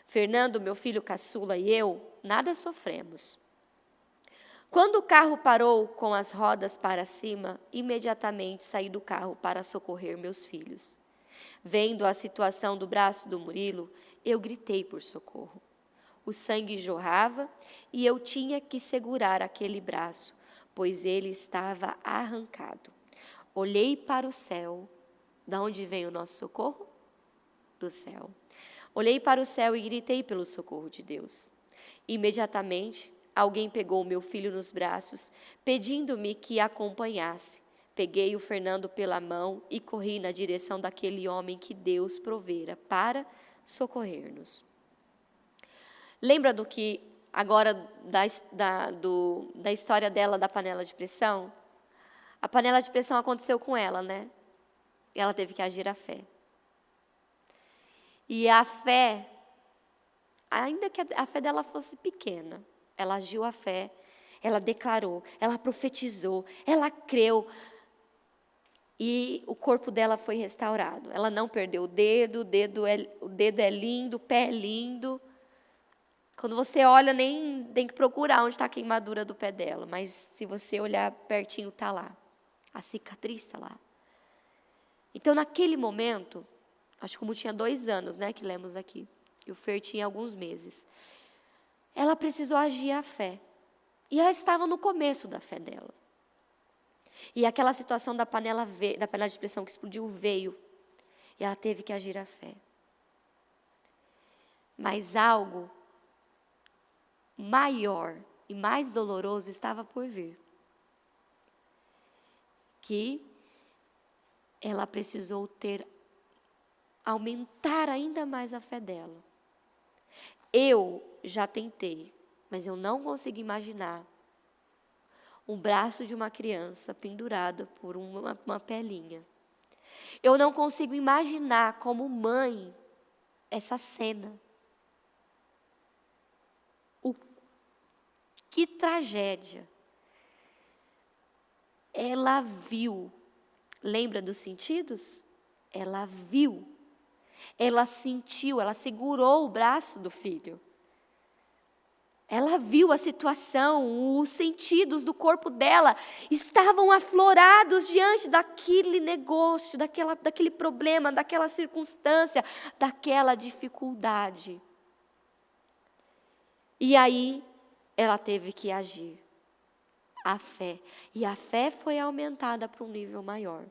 Fernando, meu filho caçula, e eu, nada sofremos. Quando o carro parou com as rodas para cima, imediatamente saí do carro para socorrer meus filhos. Vendo a situação do braço do Murilo, eu gritei por socorro. O sangue jorrava e eu tinha que segurar aquele braço, pois ele estava arrancado. Olhei para o céu. Da onde vem o nosso socorro? Do céu. Olhei para o céu e gritei pelo socorro de Deus. Imediatamente, alguém pegou meu filho nos braços, pedindo-me que acompanhasse. Peguei o Fernando pela mão e corri na direção daquele homem que Deus provera para socorrer-nos. Lembra do que, agora, da história dela, da panela de pressão? A panela de pressão aconteceu com ela, né? E ela teve que agir a fé. E a fé, ainda que a fé dela fosse pequena, ela agiu a fé, ela declarou, ela profetizou, ela creu. E o corpo dela foi restaurado. Ela não perdeu o dedo é lindo, o pé é lindo. Quando você olha, nem tem que procurar onde está a queimadura do pé dela. Mas se você olhar pertinho, está lá. A cicatriz está lá. Então, naquele momento, acho que como tinha 2 anos, que lemos aqui, e o Fer tinha alguns meses, ela precisou agir a fé. E ela estava no começo da fé dela. E aquela situação da panela de pressão que explodiu veio. E ela teve que agir a fé. Mas algo maior e mais doloroso estava por vir. Que ela precisou aumentar ainda mais a fé dela. Eu já tentei, mas eu não consigo imaginar um braço de uma criança pendurado por uma pelinha. Eu não consigo imaginar como mãe essa cena. Que tragédia. Ela viu. Lembra dos sentidos? Ela viu. Ela sentiu, ela segurou o braço do filho. Ela viu a situação, os sentidos do corpo dela estavam aflorados diante daquele negócio, daquele problema, daquela circunstância, daquela dificuldade. E aí, ela teve que agir. A fé. E a fé foi aumentada para um nível maior.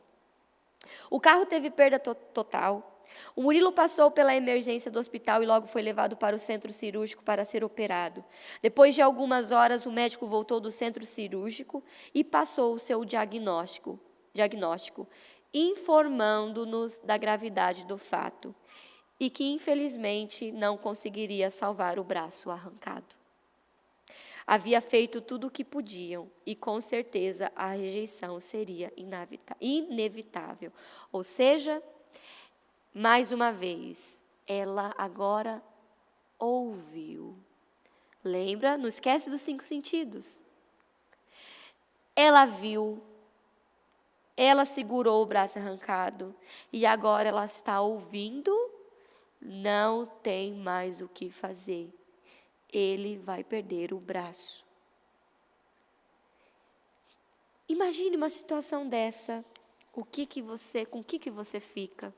O carro teve perda total. O Murilo passou pela emergência do hospital e logo foi levado para o centro cirúrgico para ser operado. Depois de algumas horas, o médico voltou do centro cirúrgico e passou o seu diagnóstico, informando-nos da gravidade do fato e que, infelizmente, não conseguiria salvar o braço arrancado. Havia feito tudo o que podiam e, com certeza, a rejeição seria inevitável. Ou seja, mais uma vez, ela agora ouviu. Lembra? Não esquece dos 5 sentidos. Ela viu, ela segurou o braço arrancado e agora ela está ouvindo, não tem mais o que fazer. ele vai perder o braço. Imagine uma situação dessa. Com o que você fica?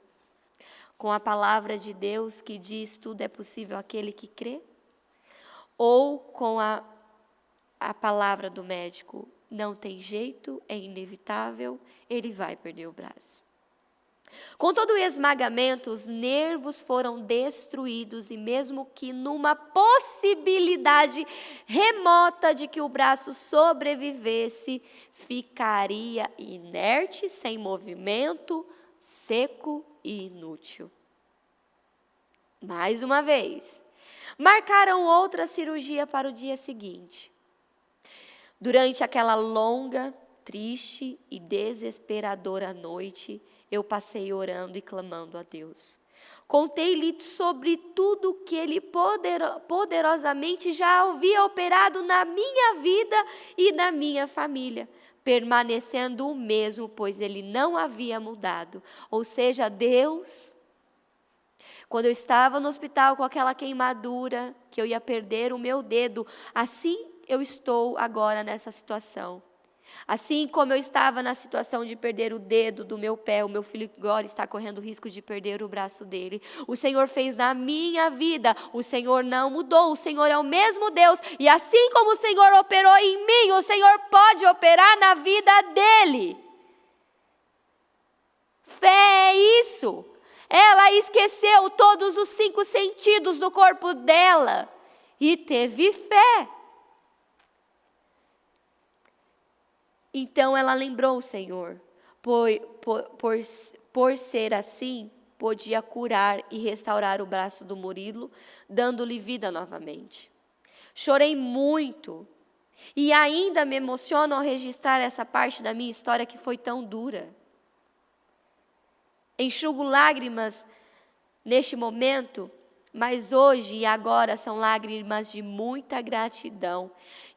Com a palavra de Deus que diz tudo é possível àquele que crê? Ou com a palavra do médico, não tem jeito, é inevitável, ele vai perder o braço? Com todo o esmagamento, os nervos foram destruídos e mesmo que numa possibilidade remota de que o braço sobrevivesse, ficaria inerte, sem movimento, seco e inútil. Mais uma vez, marcaram outra cirurgia para o dia seguinte. Durante aquela longa, triste e desesperadora noite, eu passei orando e clamando a Deus. Contei-lhe sobre tudo que Ele poderosamente já havia operado na minha vida e na minha família, permanecendo o mesmo, pois Ele não havia mudado. Ou seja, Deus, quando eu estava no hospital com aquela queimadura, que eu ia perder o meu dedo, assim eu estou agora nessa situação. Assim como eu estava na situação de perder o dedo do meu pé, o meu filho agora está correndo o risco de perder o braço dele. O Senhor fez na minha vida, o Senhor não mudou, o Senhor é o mesmo Deus. E assim como o Senhor operou em mim, o Senhor pode operar na vida dele. Fé é isso. Ela esqueceu todos os 5 sentidos do corpo dela e teve fé. Então ela lembrou o Senhor, por ser assim, podia curar e restaurar o braço do Murilo, dando-lhe vida novamente. Chorei muito e ainda me emociono ao registrar essa parte da minha história que foi tão dura. Enxugo lágrimas neste momento, mas hoje e agora são lágrimas de muita gratidão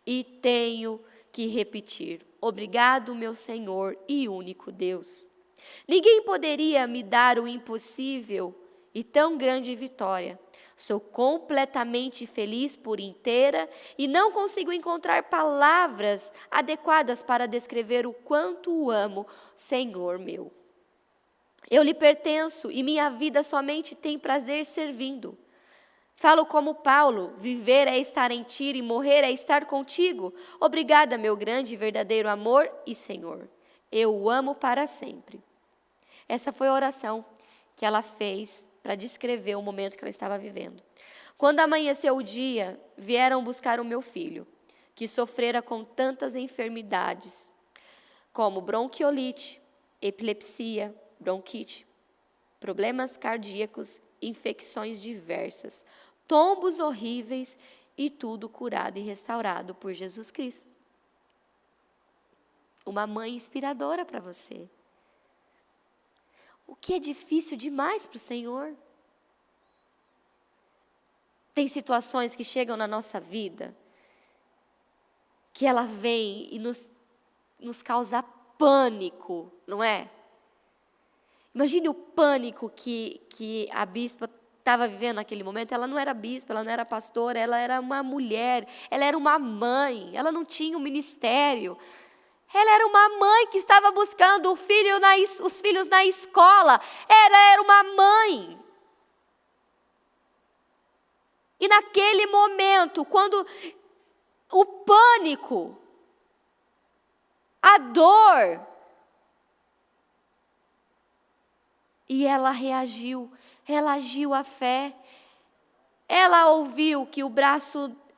e tenho que repetir: obrigado, meu Senhor e único Deus. Ninguém poderia me dar o impossível e tão grande vitória. Sou completamente feliz por inteira e não consigo encontrar palavras adequadas para descrever o quanto o amo, Senhor meu. Eu lhe pertenço e minha vida somente tem prazer servindo. Falo como Paulo: viver é estar em ti e morrer é estar contigo. Obrigada, meu grande e verdadeiro amor e Senhor. Eu o amo para sempre. Essa foi a oração que ela fez para descrever o momento que ela estava vivendo. Quando amanheceu o dia, vieram buscar o meu filho, que sofrera com tantas enfermidades, como bronquiolite, epilepsia, bronquite, problemas cardíacos, infecções diversas, tombos horríveis e tudo curado e restaurado por Jesus Cristo. Uma mãe inspiradora para você. O que é difícil demais para o Senhor? Tem situações que chegam na nossa vida, que ela vem e nos causa pânico, não é? Imagine o pânico que a bispa estava vivendo naquele momento. Ela não era bispa, ela não era pastora, ela era uma mulher, ela era uma mãe, ela não tinha um ministério. Ela era uma mãe que estava buscando os filhos na escola. Ela era uma mãe. E naquele momento, quando o pânico, a dor, e ela reagiu, ela agiu à fé. Ela ouviu que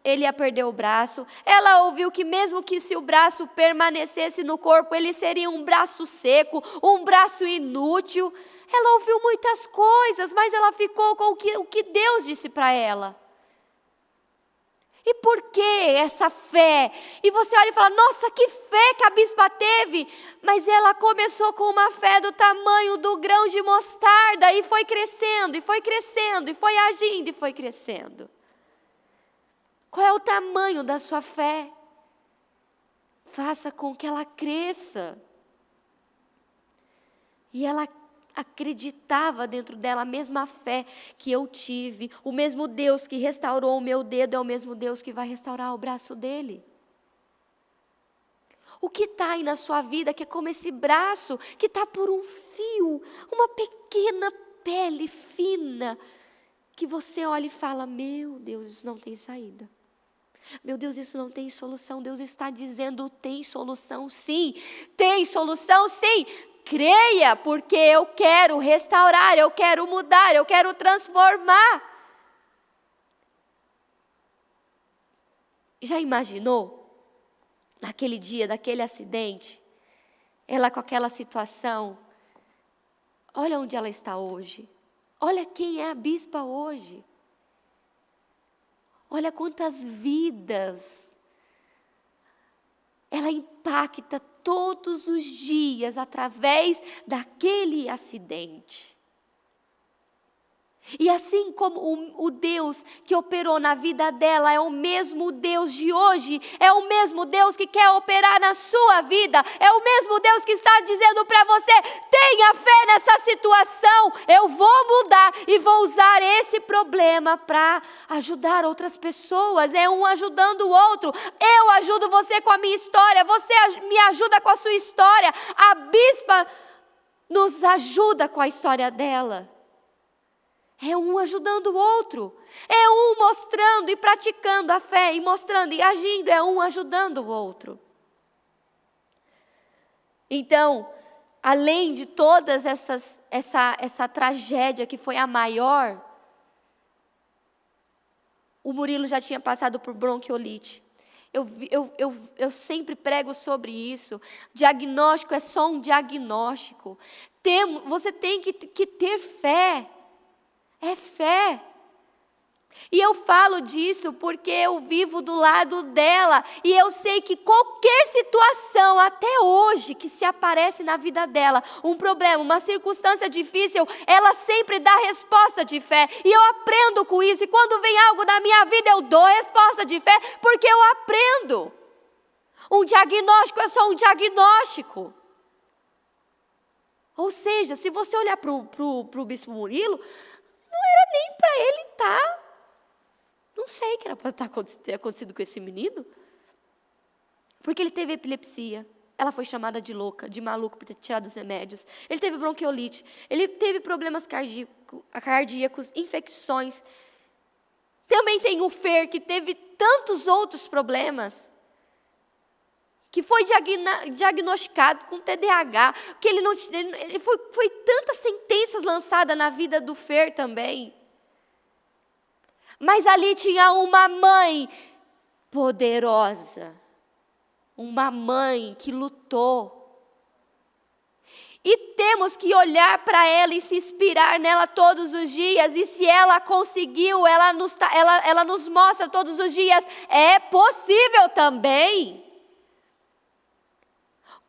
ele ia perder o braço. Ela ouviu que mesmo que se o braço permanecesse no corpo, ele seria um braço seco, um braço inútil. Ela ouviu muitas coisas, mas ela ficou com o que Deus disse para ela. E por que essa fé? E você olha e fala: nossa, que fé que a bispa teve! Mas ela começou com uma fé do tamanho do grão de mostarda e foi crescendo, e foi crescendo, e foi agindo, e foi crescendo. Qual é o tamanho da sua fé? Faça com que ela cresça. E ela acreditava dentro dela a mesma fé que eu tive. O mesmo Deus que restaurou o meu dedo é o mesmo Deus que vai restaurar o braço dele. O que está aí na sua vida que é como esse braço que está por um fio, uma pequena pele fina, que você olha e fala, meu Deus, isso não tem saída. Meu Deus, isso não tem solução. Deus está dizendo, tem solução sim. Tem solução sim. Creia, porque eu quero restaurar, eu quero mudar, eu quero transformar. Já imaginou? Naquele dia, daquele acidente, ela com aquela situação, olha onde ela está hoje. Olha quem é a bispa hoje. Olha quantas vidas ela impacta todos os dias através daquele acidente. E assim como o Deus que operou na vida dela é o mesmo Deus de hoje, é o mesmo Deus que quer operar na sua vida, é o mesmo Deus que está dizendo para você, tenha fé nessa situação, eu vou mudar e vou usar esse problema para ajudar outras pessoas, é um ajudando o outro, eu ajudo você com a minha história, você me ajuda com a sua história, a bispa nos ajuda com a história dela. É um ajudando o outro. É um mostrando e praticando a fé. E mostrando e agindo. É um ajudando o outro. Então, além de todas essa tragédia que foi a maior, o Murilo já tinha passado por bronquiolite. Eu sempre prego sobre isso. Diagnóstico é só um diagnóstico. Você tem que ter fé. É fé. E eu falo disso porque eu vivo do lado dela. E eu sei que qualquer situação, até hoje, que se aparece na vida dela, um problema, uma circunstância difícil, ela sempre dá resposta de fé. E eu aprendo com isso. E quando vem algo na minha vida, eu dou resposta de fé, porque eu aprendo. Um diagnóstico é só um diagnóstico. Ou seja, se você olhar para o bispo Murilo, não era nem para ele estar. Não sei o que era para ter acontecido com esse menino. Porque ele teve epilepsia. Ela foi chamada de louca, de maluco por ter tirado os remédios. Ele teve bronquiolite. Ele teve problemas cardíacos, infecções. Também tem o Fer, que teve tantos outros problemas. Que foi diagnosticado com TDAH, que ele foi tantas sentenças lançadas na vida do Fer também. Mas ali tinha uma mãe poderosa, uma mãe que lutou. E temos que olhar para ela e se inspirar nela todos os dias, e se ela conseguiu, ela nos mostra todos os dias, é possível também.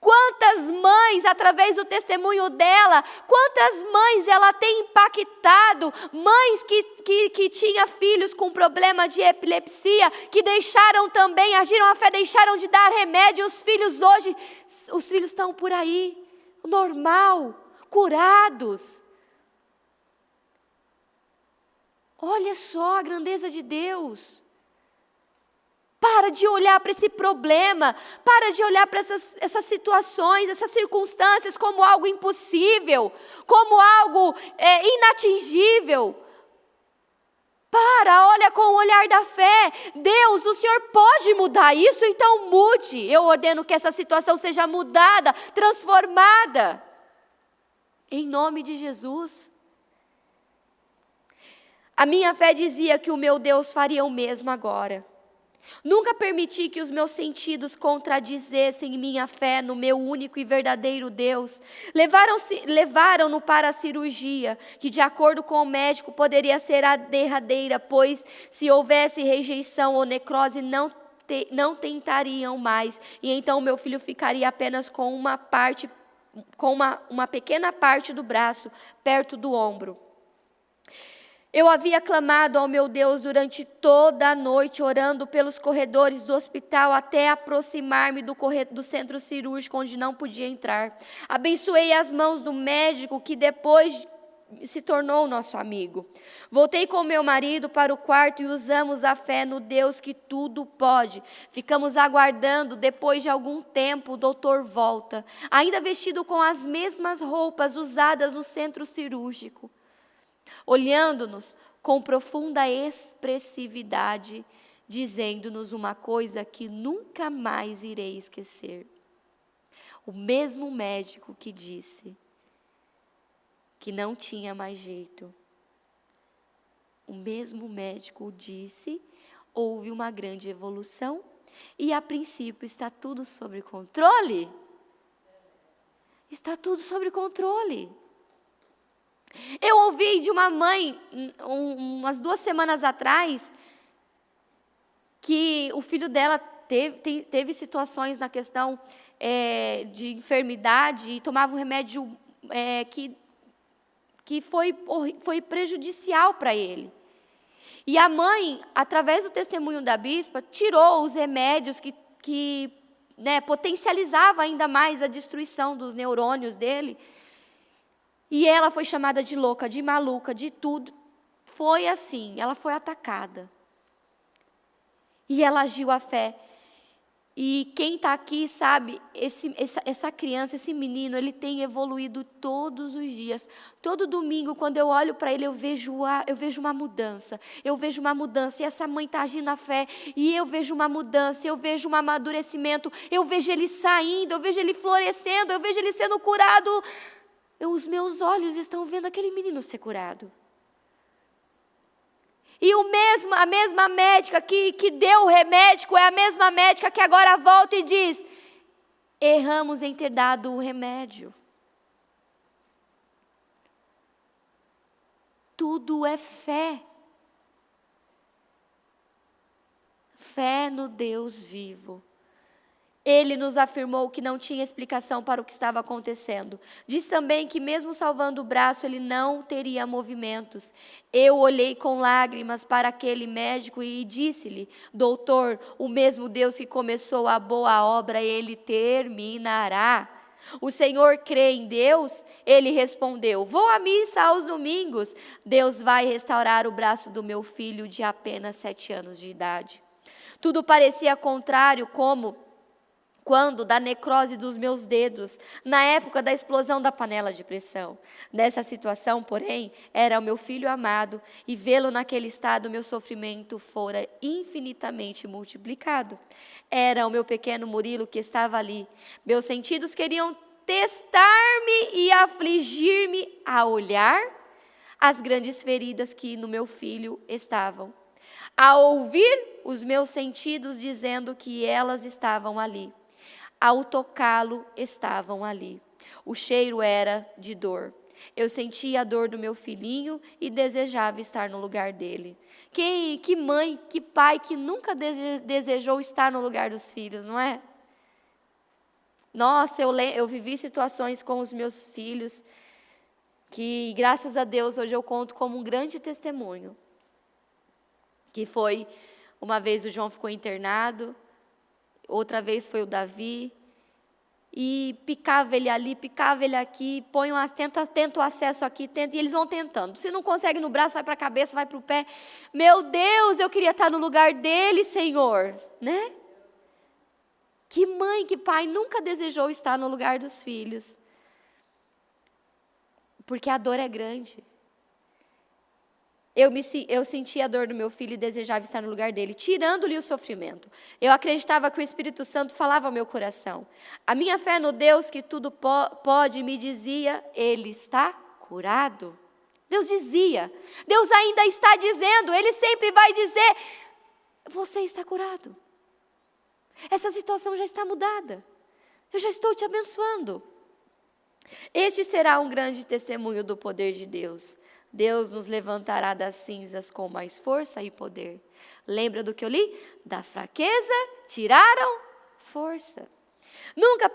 Quantas mães, através do testemunho dela, quantas mães ela tem impactado, mães que tinham filhos com problema de epilepsia, que deixaram também, agiram a fé, deixaram de dar remédio, os filhos hoje, os filhos estão por aí, normal, curados. Olha só a grandeza de Deus. Para de olhar para esse problema, para de olhar para essas situações, essas circunstâncias como algo impossível, como algo inatingível. Olha com o olhar da fé. Deus, o Senhor pode mudar isso, então mude. Eu ordeno que essa situação seja mudada, transformada. Em nome de Jesus. A minha fé dizia que o meu Deus faria o mesmo agora. Nunca permiti que os meus sentidos contradizessem minha fé no meu único e verdadeiro Deus. Levaram-no para a cirurgia, que de acordo com o médico poderia ser a derradeira, pois se houvesse rejeição ou necrose não tentariam mais. E então meu filho ficaria apenas com uma pequena parte do braço, perto do ombro. Eu havia clamado ao meu Deus durante toda a noite, orando pelos corredores do hospital até aproximar-me do centro cirúrgico, onde não podia entrar. Abençoei as mãos do médico, que depois se tornou nosso amigo. Voltei com meu marido para o quarto e usamos a fé no Deus que tudo pode. Ficamos aguardando. Depois de algum tempo, o doutor volta, ainda vestido com as mesmas roupas usadas no centro cirúrgico, olhando-nos com profunda expressividade, dizendo-nos uma coisa que nunca mais irei esquecer. O mesmo médico que disse que não tinha mais jeito, o mesmo médico disse: houve uma grande evolução e a princípio está tudo sob controle. Está tudo sob controle. Eu ouvi de uma mãe, umas 2 semanas atrás, que o filho dela teve situações na questão de enfermidade e tomava um remédio que foi prejudicial para ele. E a mãe, através do testemunho da bispa, tirou os remédios que potencializava ainda mais a destruição dos neurônios dele. E ela foi chamada de louca, de maluca, de tudo. Foi assim, ela foi atacada. E ela agiu à fé. E quem está aqui sabe, essa criança, esse menino, ele tem evoluído todos os dias. Todo domingo, quando eu olho para ele, eu vejo uma mudança. Eu vejo uma mudança. E essa mãe está agindo na fé. E eu vejo uma mudança, eu vejo um amadurecimento. Eu vejo ele saindo, eu vejo ele florescendo, eu vejo ele sendo curado. Os meus olhos estão vendo aquele menino ser curado. E a mesma médica que deu o remédio é a mesma médica que agora volta e diz: erramos em ter dado o remédio. Tudo é fé. Fé no Deus vivo. Ele nos afirmou que não tinha explicação para o que estava acontecendo. Diz também que mesmo salvando o braço, ele não teria movimentos. Eu olhei com lágrimas para aquele médico e disse-lhe: doutor, o mesmo Deus que começou a boa obra, ele terminará. O senhor crê em Deus? Ele respondeu: vou à missa aos domingos. Deus vai restaurar o braço do meu filho de apenas 7 anos de idade. Tudo parecia contrário, quando da necrose dos meus dedos, na época da explosão da panela de pressão. Nessa situação, porém, era o meu filho amado, e vê-lo naquele estado, meu sofrimento fora infinitamente multiplicado. Era o meu pequeno Murilo que estava ali. Meus sentidos queriam testar-me e afligir-me a olhar as grandes feridas que no meu filho estavam, a ouvir os meus sentidos dizendo que elas estavam ali. Ao tocá-lo, estavam ali. O cheiro era de dor. Eu sentia a dor do meu filhinho e desejava estar no lugar dele. Que mãe, que pai que nunca desejou estar no lugar dos filhos, não é? Nossa, eu vivi situações com os meus filhos que, graças a Deus, hoje eu conto como um grande testemunho. Que foi, uma vez o João ficou internado, outra vez foi o Davi, e picava ele ali, picava ele aqui, tenta o acesso aqui, e eles vão tentando. Se não consegue no braço, vai para a cabeça, vai para o pé. Meu Deus, eu queria estar no lugar dele, Senhor, né? Que mãe, que pai nunca desejou estar no lugar dos filhos? Porque a dor é grande. Eu sentia a dor do meu filho e desejava estar no lugar dele, tirando-lhe o sofrimento. Eu acreditava que o Espírito Santo falava ao meu coração. A minha fé no Deus que tudo pode me dizia: ele está curado. Deus dizia, Deus ainda está dizendo, Ele sempre vai dizer: você está curado. Essa situação já está mudada. Eu já estou te abençoando. Este será um grande testemunho do poder de Deus. Deus nos levantará das cinzas com mais força e poder. Lembra do que eu li? Da fraqueza tiraram força. Nunca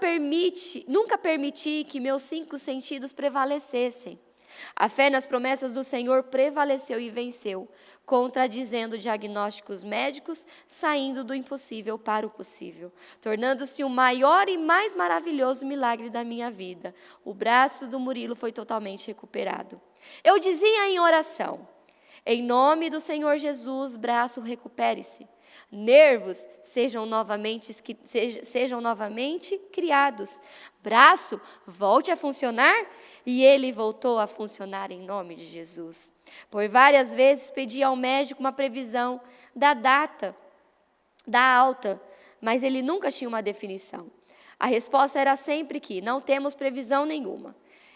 permiti que meus 5 sentidos prevalecessem. A fé nas promessas do Senhor prevaleceu e venceu, contradizendo diagnósticos médicos, saindo do impossível para o possível, tornando-se o maior e mais maravilhoso milagre da minha vida. O braço do Murilo foi totalmente recuperado. Eu dizia em oração: em nome do Senhor Jesus, braço, recupere-se. Nervos sejam novamente criados. Braço, volte a funcionar. E ele voltou a funcionar em nome de Jesus. Por várias vezes pedi ao médico uma previsão da data da alta, mas ele nunca tinha uma definição. A resposta era sempre que não temos previsão nenhuma.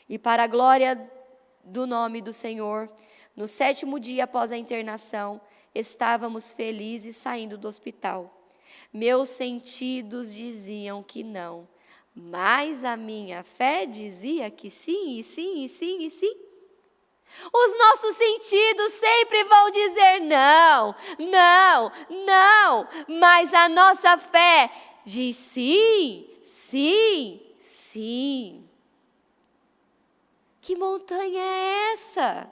E para a glória do nome do Senhor, no 7º dia após a internação, estávamos felizes saindo do hospital. Meus sentidos diziam que não, mas a minha fé dizia que sim, e sim, e sim, e sim. Os nossos sentidos sempre vão dizer não, não, não, mas a nossa fé diz sim, sim, sim. Que montanha é essa?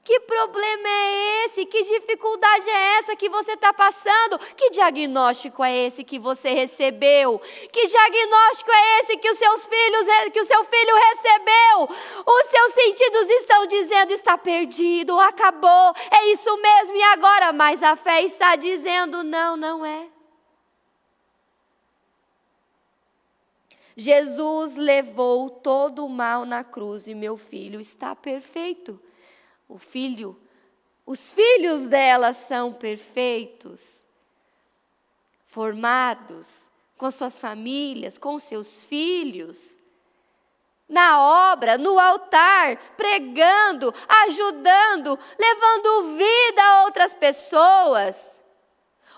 Que problema é esse? Que dificuldade é essa que você está passando? Que diagnóstico é esse que você recebeu? Que diagnóstico é esse que o seu filho recebeu? Os seus sentidos estão dizendo: está perdido, acabou, é isso mesmo e agora? Mas a fé está dizendo: não, não é. Jesus levou todo o mal na cruz e meu filho está perfeito. Os filhos dela são perfeitos, formados, com suas famílias, com seus filhos, na obra, no altar, pregando, ajudando, levando vida a outras pessoas.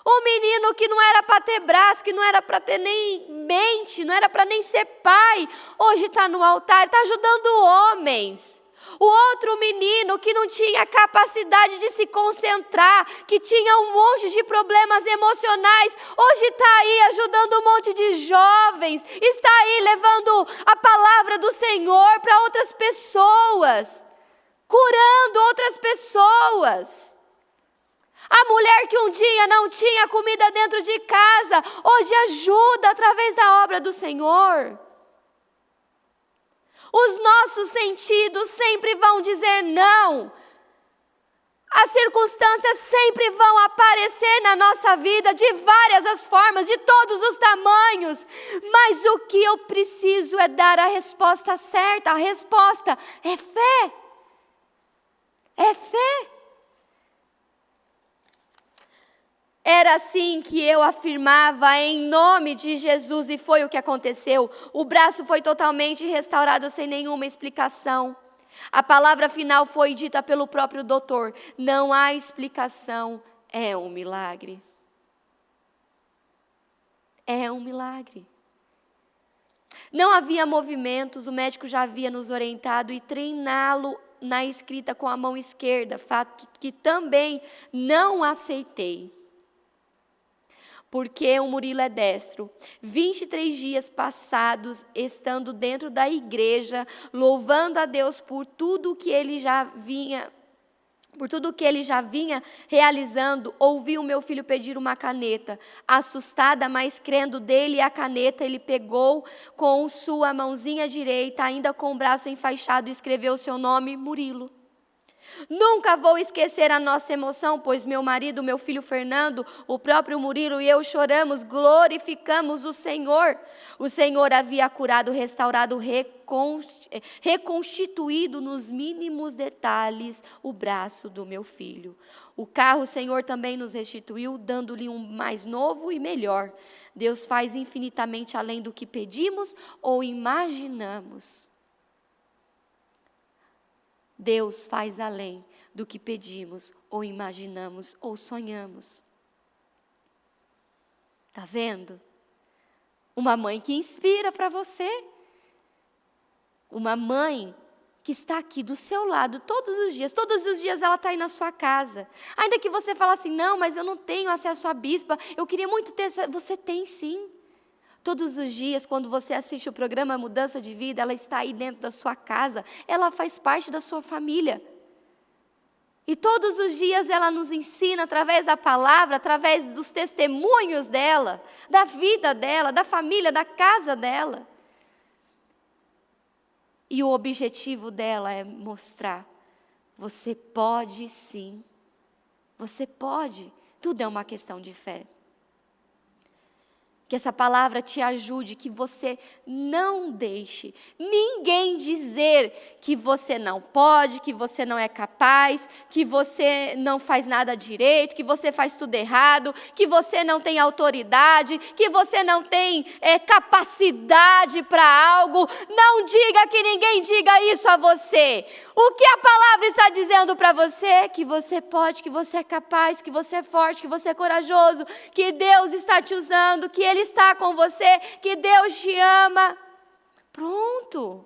Um menino que não era para ter braço, que não era para ter nem mente, não era para nem ser pai, hoje está no altar, está ajudando homens. O outro menino que não tinha capacidade de se concentrar, que tinha um monte de problemas emocionais, hoje está aí ajudando um monte de jovens, está aí levando a palavra do Senhor para outras pessoas, curando outras pessoas. A mulher que um dia não tinha comida dentro de casa, hoje ajuda através da obra do Senhor. Os nossos sentidos sempre vão dizer não. As circunstâncias sempre vão aparecer na nossa vida de várias as formas, de todos os tamanhos. Mas o que eu preciso é dar a resposta certa. A resposta é fé. É fé. Era assim que eu afirmava em nome de Jesus e foi o que aconteceu. O braço foi totalmente restaurado sem nenhuma explicação. A palavra final foi dita pelo próprio doutor. Não há explicação, é um milagre. É um milagre. Não havia movimentos, o médico já havia nos orientado e treiná-lo na escrita com a mão esquerda, fato que também não aceitei. Porque o Murilo é destro. 23 dias passados, estando dentro da igreja, louvando a Deus por tudo que ele já vinha realizando, ouvi o meu filho pedir uma caneta. Assustada, mas crendo dele a caneta, ele pegou com sua mãozinha direita, ainda com o braço enfaixado, e escreveu o seu nome, Murilo. Nunca vou esquecer a nossa emoção, pois meu marido, meu filho Fernando, o próprio Murilo e eu choramos, glorificamos o Senhor. O Senhor havia curado, restaurado, reconstituído nos mínimos detalhes o braço do meu filho. O carro o Senhor também nos restituiu, dando-lhe um mais novo e melhor. Deus faz infinitamente além do que pedimos ou imaginamos. Deus faz além do que pedimos, ou imaginamos, ou sonhamos. Está vendo? Uma mãe que inspira para você. Uma mãe que está aqui do seu lado todos os dias ela está aí na sua casa. Ainda que você fale assim, não, mas eu não tenho acesso à bispa, eu queria muito ter, você tem sim. Todos os dias, quando você assiste o programa Mudança de Vida, ela está aí dentro da sua casa, ela faz parte da sua família. E todos os dias ela nos ensina através da palavra, através dos testemunhos dela, da vida dela, da família, da casa dela. E o objetivo dela é mostrar, você pode sim, você pode, tudo é uma questão de fé. Que essa palavra te ajude, que você não deixe ninguém dizer que você não pode, que você não é capaz, que você não faz nada direito, que você faz tudo errado, que você não tem autoridade, que você não tem capacidade para algo. Não diga que ninguém diga isso a você. O que a palavra está dizendo para você é que você pode, que você é capaz, que você é forte, que você é corajoso, que Deus está te usando, que Ele está com você, que Deus te ama. Pronto.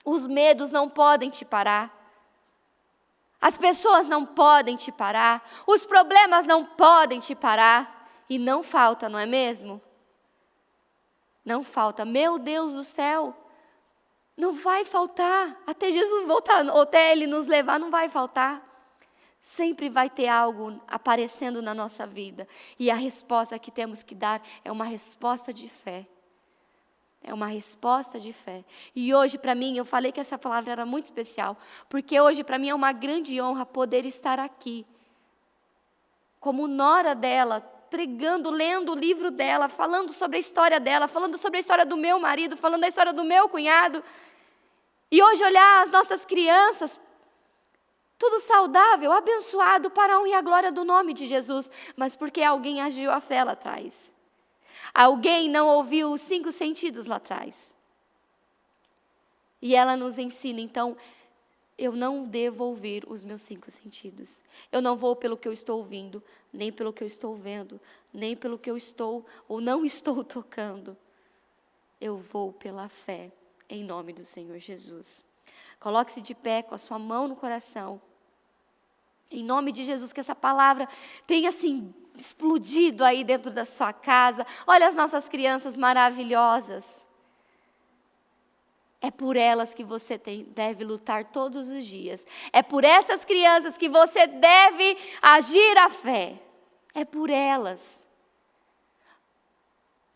Os medos não podem te parar. As pessoas não podem te parar. Os problemas não podem te parar. E não falta, não é mesmo? Não falta. Meu Deus do céu. Não vai faltar. Até Jesus voltar, ou até Ele nos levar, não vai faltar. Sempre vai ter algo aparecendo na nossa vida. E a resposta que temos que dar é uma resposta de fé. É uma resposta de fé. E hoje para mim, eu falei que essa palavra era muito especial. Porque hoje para mim é uma grande honra poder estar aqui. Como nora dela, pregando, lendo o livro dela, falando sobre a história dela, falando sobre a história do meu marido, falando da história do meu cunhado. E hoje olhar as nossas crianças, tudo saudável, abençoado para a honra e a glória do nome de Jesus. Mas porque alguém agiu a fé lá atrás. Alguém não ouviu os 5 sentidos lá atrás. E ela nos ensina, então, eu não devo ouvir os meus 5 sentidos. Eu não vou pelo que eu estou ouvindo, nem pelo que eu estou vendo, nem pelo que eu estou ou não estou tocando. Eu vou pela fé, em nome do Senhor Jesus. Coloque-se de pé com a sua mão no coração. Em nome de Jesus, que essa palavra tenha assim explodido aí dentro da sua casa. Olha as nossas crianças maravilhosas. É por elas que você deve lutar todos os dias. É por essas crianças que você deve agir a fé. É por elas.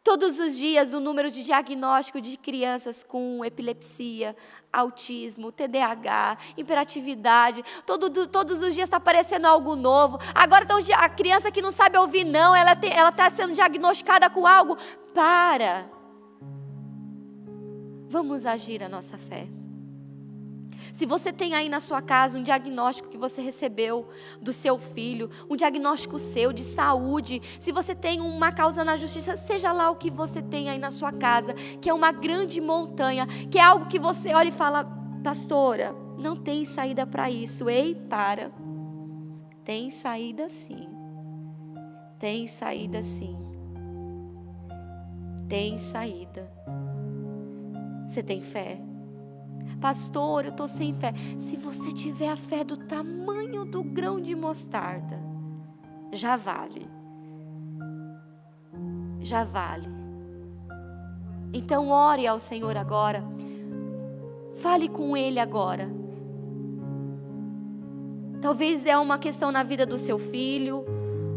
Todos os dias o número de diagnóstico de crianças com epilepsia, autismo, TDAH, hiperatividade, todos os dias está aparecendo algo novo. Agora então, a criança que não sabe ouvir não, ela está sendo diagnosticada com algo. Para! Vamos agir a nossa fé. Se você tem aí na sua casa um diagnóstico que você recebeu do seu filho, um diagnóstico seu de saúde, se você tem uma causa na justiça, seja lá o que você tem aí na sua casa, que é uma grande montanha, que é algo que você olha e fala, pastora, não tem saída para isso. Ei, para. Tem saída sim. Tem saída sim. Tem saída. Você tem fé? Pastor, eu estou sem fé. Se você tiver a fé do tamanho do grão de mostarda, já vale. Já vale. Então ore ao Senhor agora. Fale com Ele agora. Talvez é uma questão na vida do seu filho,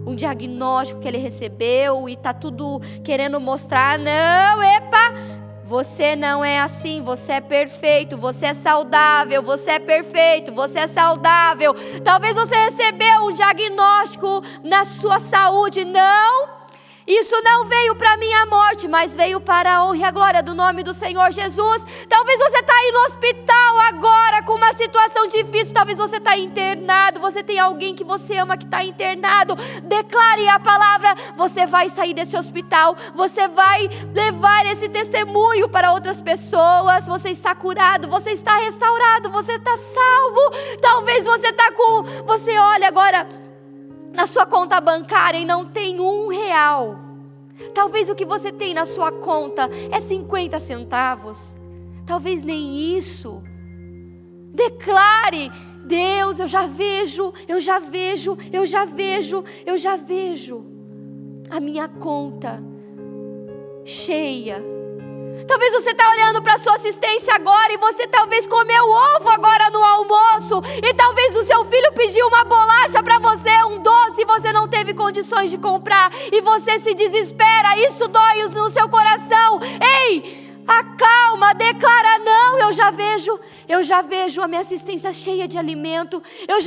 um diagnóstico que ele recebeu e está tudo querendo mostrar. Não, epa! Você não é assim, você é perfeito, você é saudável, você é perfeito, você é saudável. Talvez você recebeu um diagnóstico na sua saúde. Não, isso não veio para minha morte, mas veio para a honra e a glória do nome do Senhor Jesus. Talvez você está aí no hospital agora com uma situação difícil, talvez você está internado, você tem alguém que você ama que está internado. Declare a palavra, você vai sair desse hospital, você vai levar esse testemunho para outras pessoas. Você está curado, você está restaurado, você está salvo. Talvez você olha agora na sua conta bancária e não tem R$1. Talvez o que você tem na sua conta é 50 centavos. Talvez nem isso. Declare, Deus, eu já vejo a minha conta cheia. Talvez você está olhando para a sua assistência agora e você talvez comeu ovo agora no almoço. E talvez o seu filho pediu uma bolacha para você, um doce, e você não teve condições de comprar. E você se desespera, isso dói no seu coração. Ei, acalma, declara não. Eu já vejo a minha assistência cheia de alimento. Eu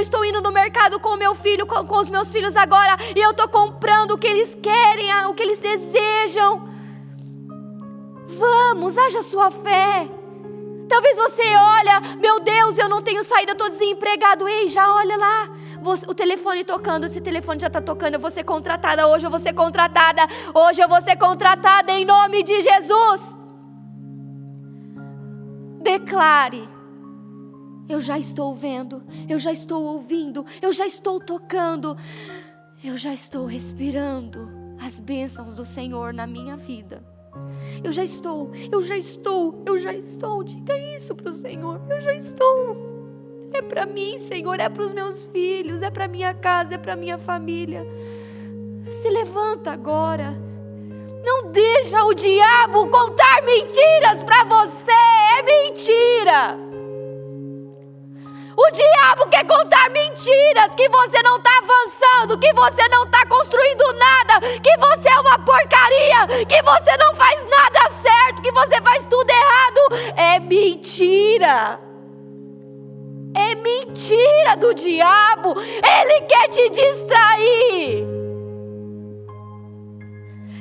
estou indo no mercado com o meu filho, com os meus filhos agora. E eu estou comprando o que eles querem, o que eles desejam. Vamos, haja sua fé. Talvez você olha, meu Deus, eu não tenho saída, eu estou desempregado. Ei, já olha lá, o telefone tocando, esse telefone já está tocando, eu vou ser contratada, hoje eu vou ser contratada, em nome de Jesus. Declare, eu já estou vendo, eu já estou ouvindo, eu já estou tocando, eu já estou respirando as bênçãos do Senhor na minha vida. Eu já estou, diga isso para o Senhor, eu já estou, é para mim, Senhor, é para os meus filhos, é para minha casa, é para minha família. Se levanta agora, não deixa o diabo contar mentiras para você, é mentira. O diabo quer contar mentiras, que você não está avançando, que você não está construindo nada, que você é uma porcaria, que você não faz nada certo, que você faz tudo errado. É mentira. É mentira do diabo. Ele quer te distrair.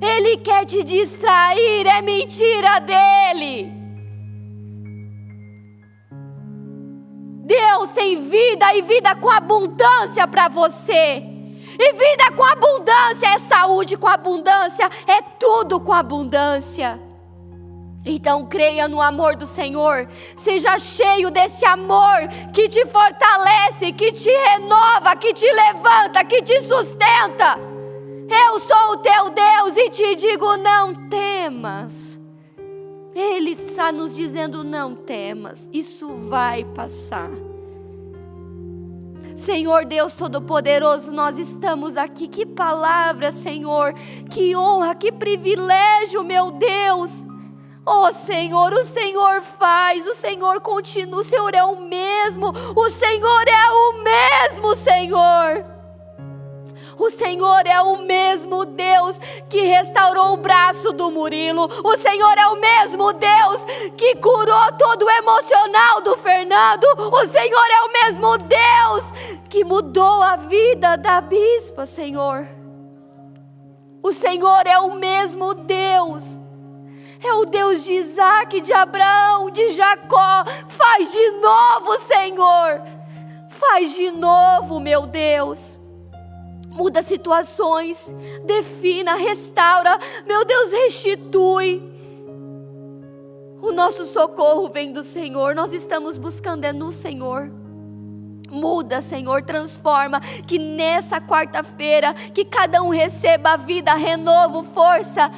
Ele quer te distrair, é mentira dele. Deus tem vida e vida com abundância para você. E vida com abundância é saúde com abundância, é tudo com abundância. Então creia no amor do Senhor, seja cheio desse amor que te fortalece, que te renova, que te levanta, que te sustenta. Eu sou o teu Deus e te digo, não temas. Ele está nos dizendo, não temas, isso vai passar. Senhor Deus Todo-Poderoso, nós estamos aqui, que palavra, Senhor, que honra, que privilégio, meu Deus. Oh Senhor, o Senhor faz, o Senhor continua, o Senhor é o mesmo, o Senhor é o mesmo, Senhor. O Senhor é o mesmo Deus que restaurou o braço do Murilo. O Senhor é o mesmo Deus que curou todo o emocional do Fernando. O Senhor é o mesmo Deus que mudou a vida da bispa, Senhor. O Senhor é o mesmo Deus. É o Deus de Isaac, de Abraão, de Jacó. Faz de novo, Senhor. Faz de novo, meu Deus. Muda situações, defina, restaura, meu Deus, restitui. O nosso socorro vem do Senhor, nós estamos buscando no Senhor. Muda, Senhor, transforma, que nessa quarta-feira, que cada um receba a vida, renovo, força,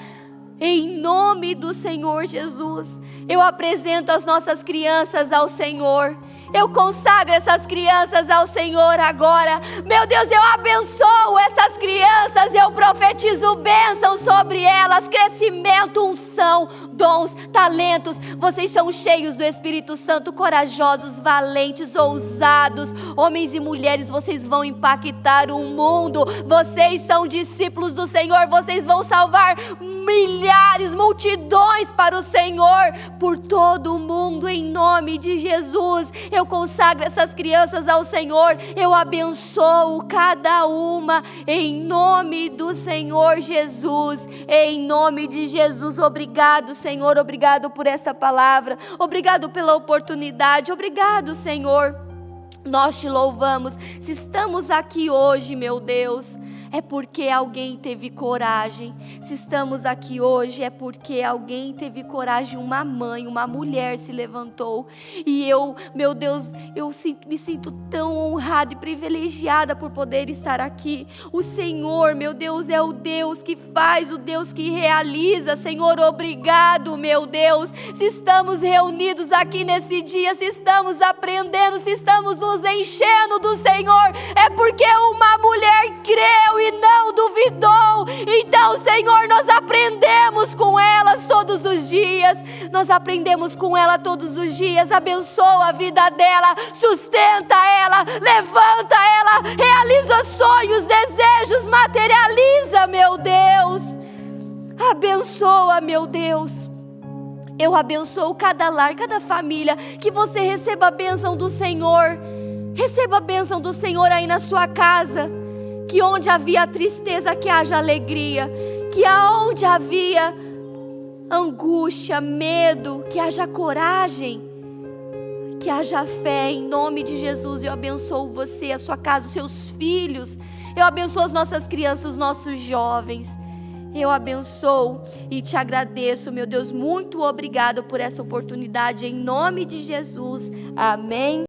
em nome do Senhor Jesus. Eu apresento as nossas crianças ao Senhor. Eu consagro essas crianças ao Senhor agora. Meu Deus, eu abençoo essas crianças. Eu profetizo bênção sobre elas. Crescimento, unção, dons, talentos. Vocês são cheios do Espírito Santo, corajosos, valentes, ousados. Homens e mulheres, vocês vão impactar o mundo. Vocês são discípulos do Senhor. Vocês vão salvar milhares, multidões para o Senhor, por todo o mundo, em nome de Jesus. Eu consagro essas crianças ao Senhor, eu abençoo cada uma, em nome do Senhor Jesus, em nome de Jesus. Obrigado, Senhor, obrigado por essa palavra, obrigado pela oportunidade, obrigado, Senhor. Nós te louvamos. Se estamos aqui hoje, meu Deus, é porque alguém teve coragem. Se estamos aqui hoje, é porque alguém teve coragem. Uma mãe, uma mulher se levantou. E eu, meu Deus, me sinto tão honrada e privilegiada por poder estar aqui. O Senhor, meu Deus, é o Deus que faz, o Deus que realiza. Senhor, obrigado, meu Deus. Se estamos reunidos aqui nesse dia, se estamos aprendendo, se estamos nos enchendo do Senhor, é porque uma mulher creu e não duvidou. Então, Senhor, nós aprendemos nós aprendemos com ela todos os dias. Abençoa a vida dela, sustenta ela, levanta ela, realiza sonhos, desejos, materializa, meu Deus. Abençoa, meu Deus. Eu abençoo cada lar, cada família, que você receba a bênção do Senhor. Receba a bênção do Senhor aí na sua casa. Que onde havia tristeza, que haja alegria. Que aonde havia angústia, medo, que haja coragem. Que haja fé, em nome de Jesus. Eu abençoo você, a sua casa, os seus filhos. Eu abençoo as nossas crianças, os nossos jovens. Eu abençoo e te agradeço, meu Deus, muito obrigado por essa oportunidade, em nome de Jesus, amém.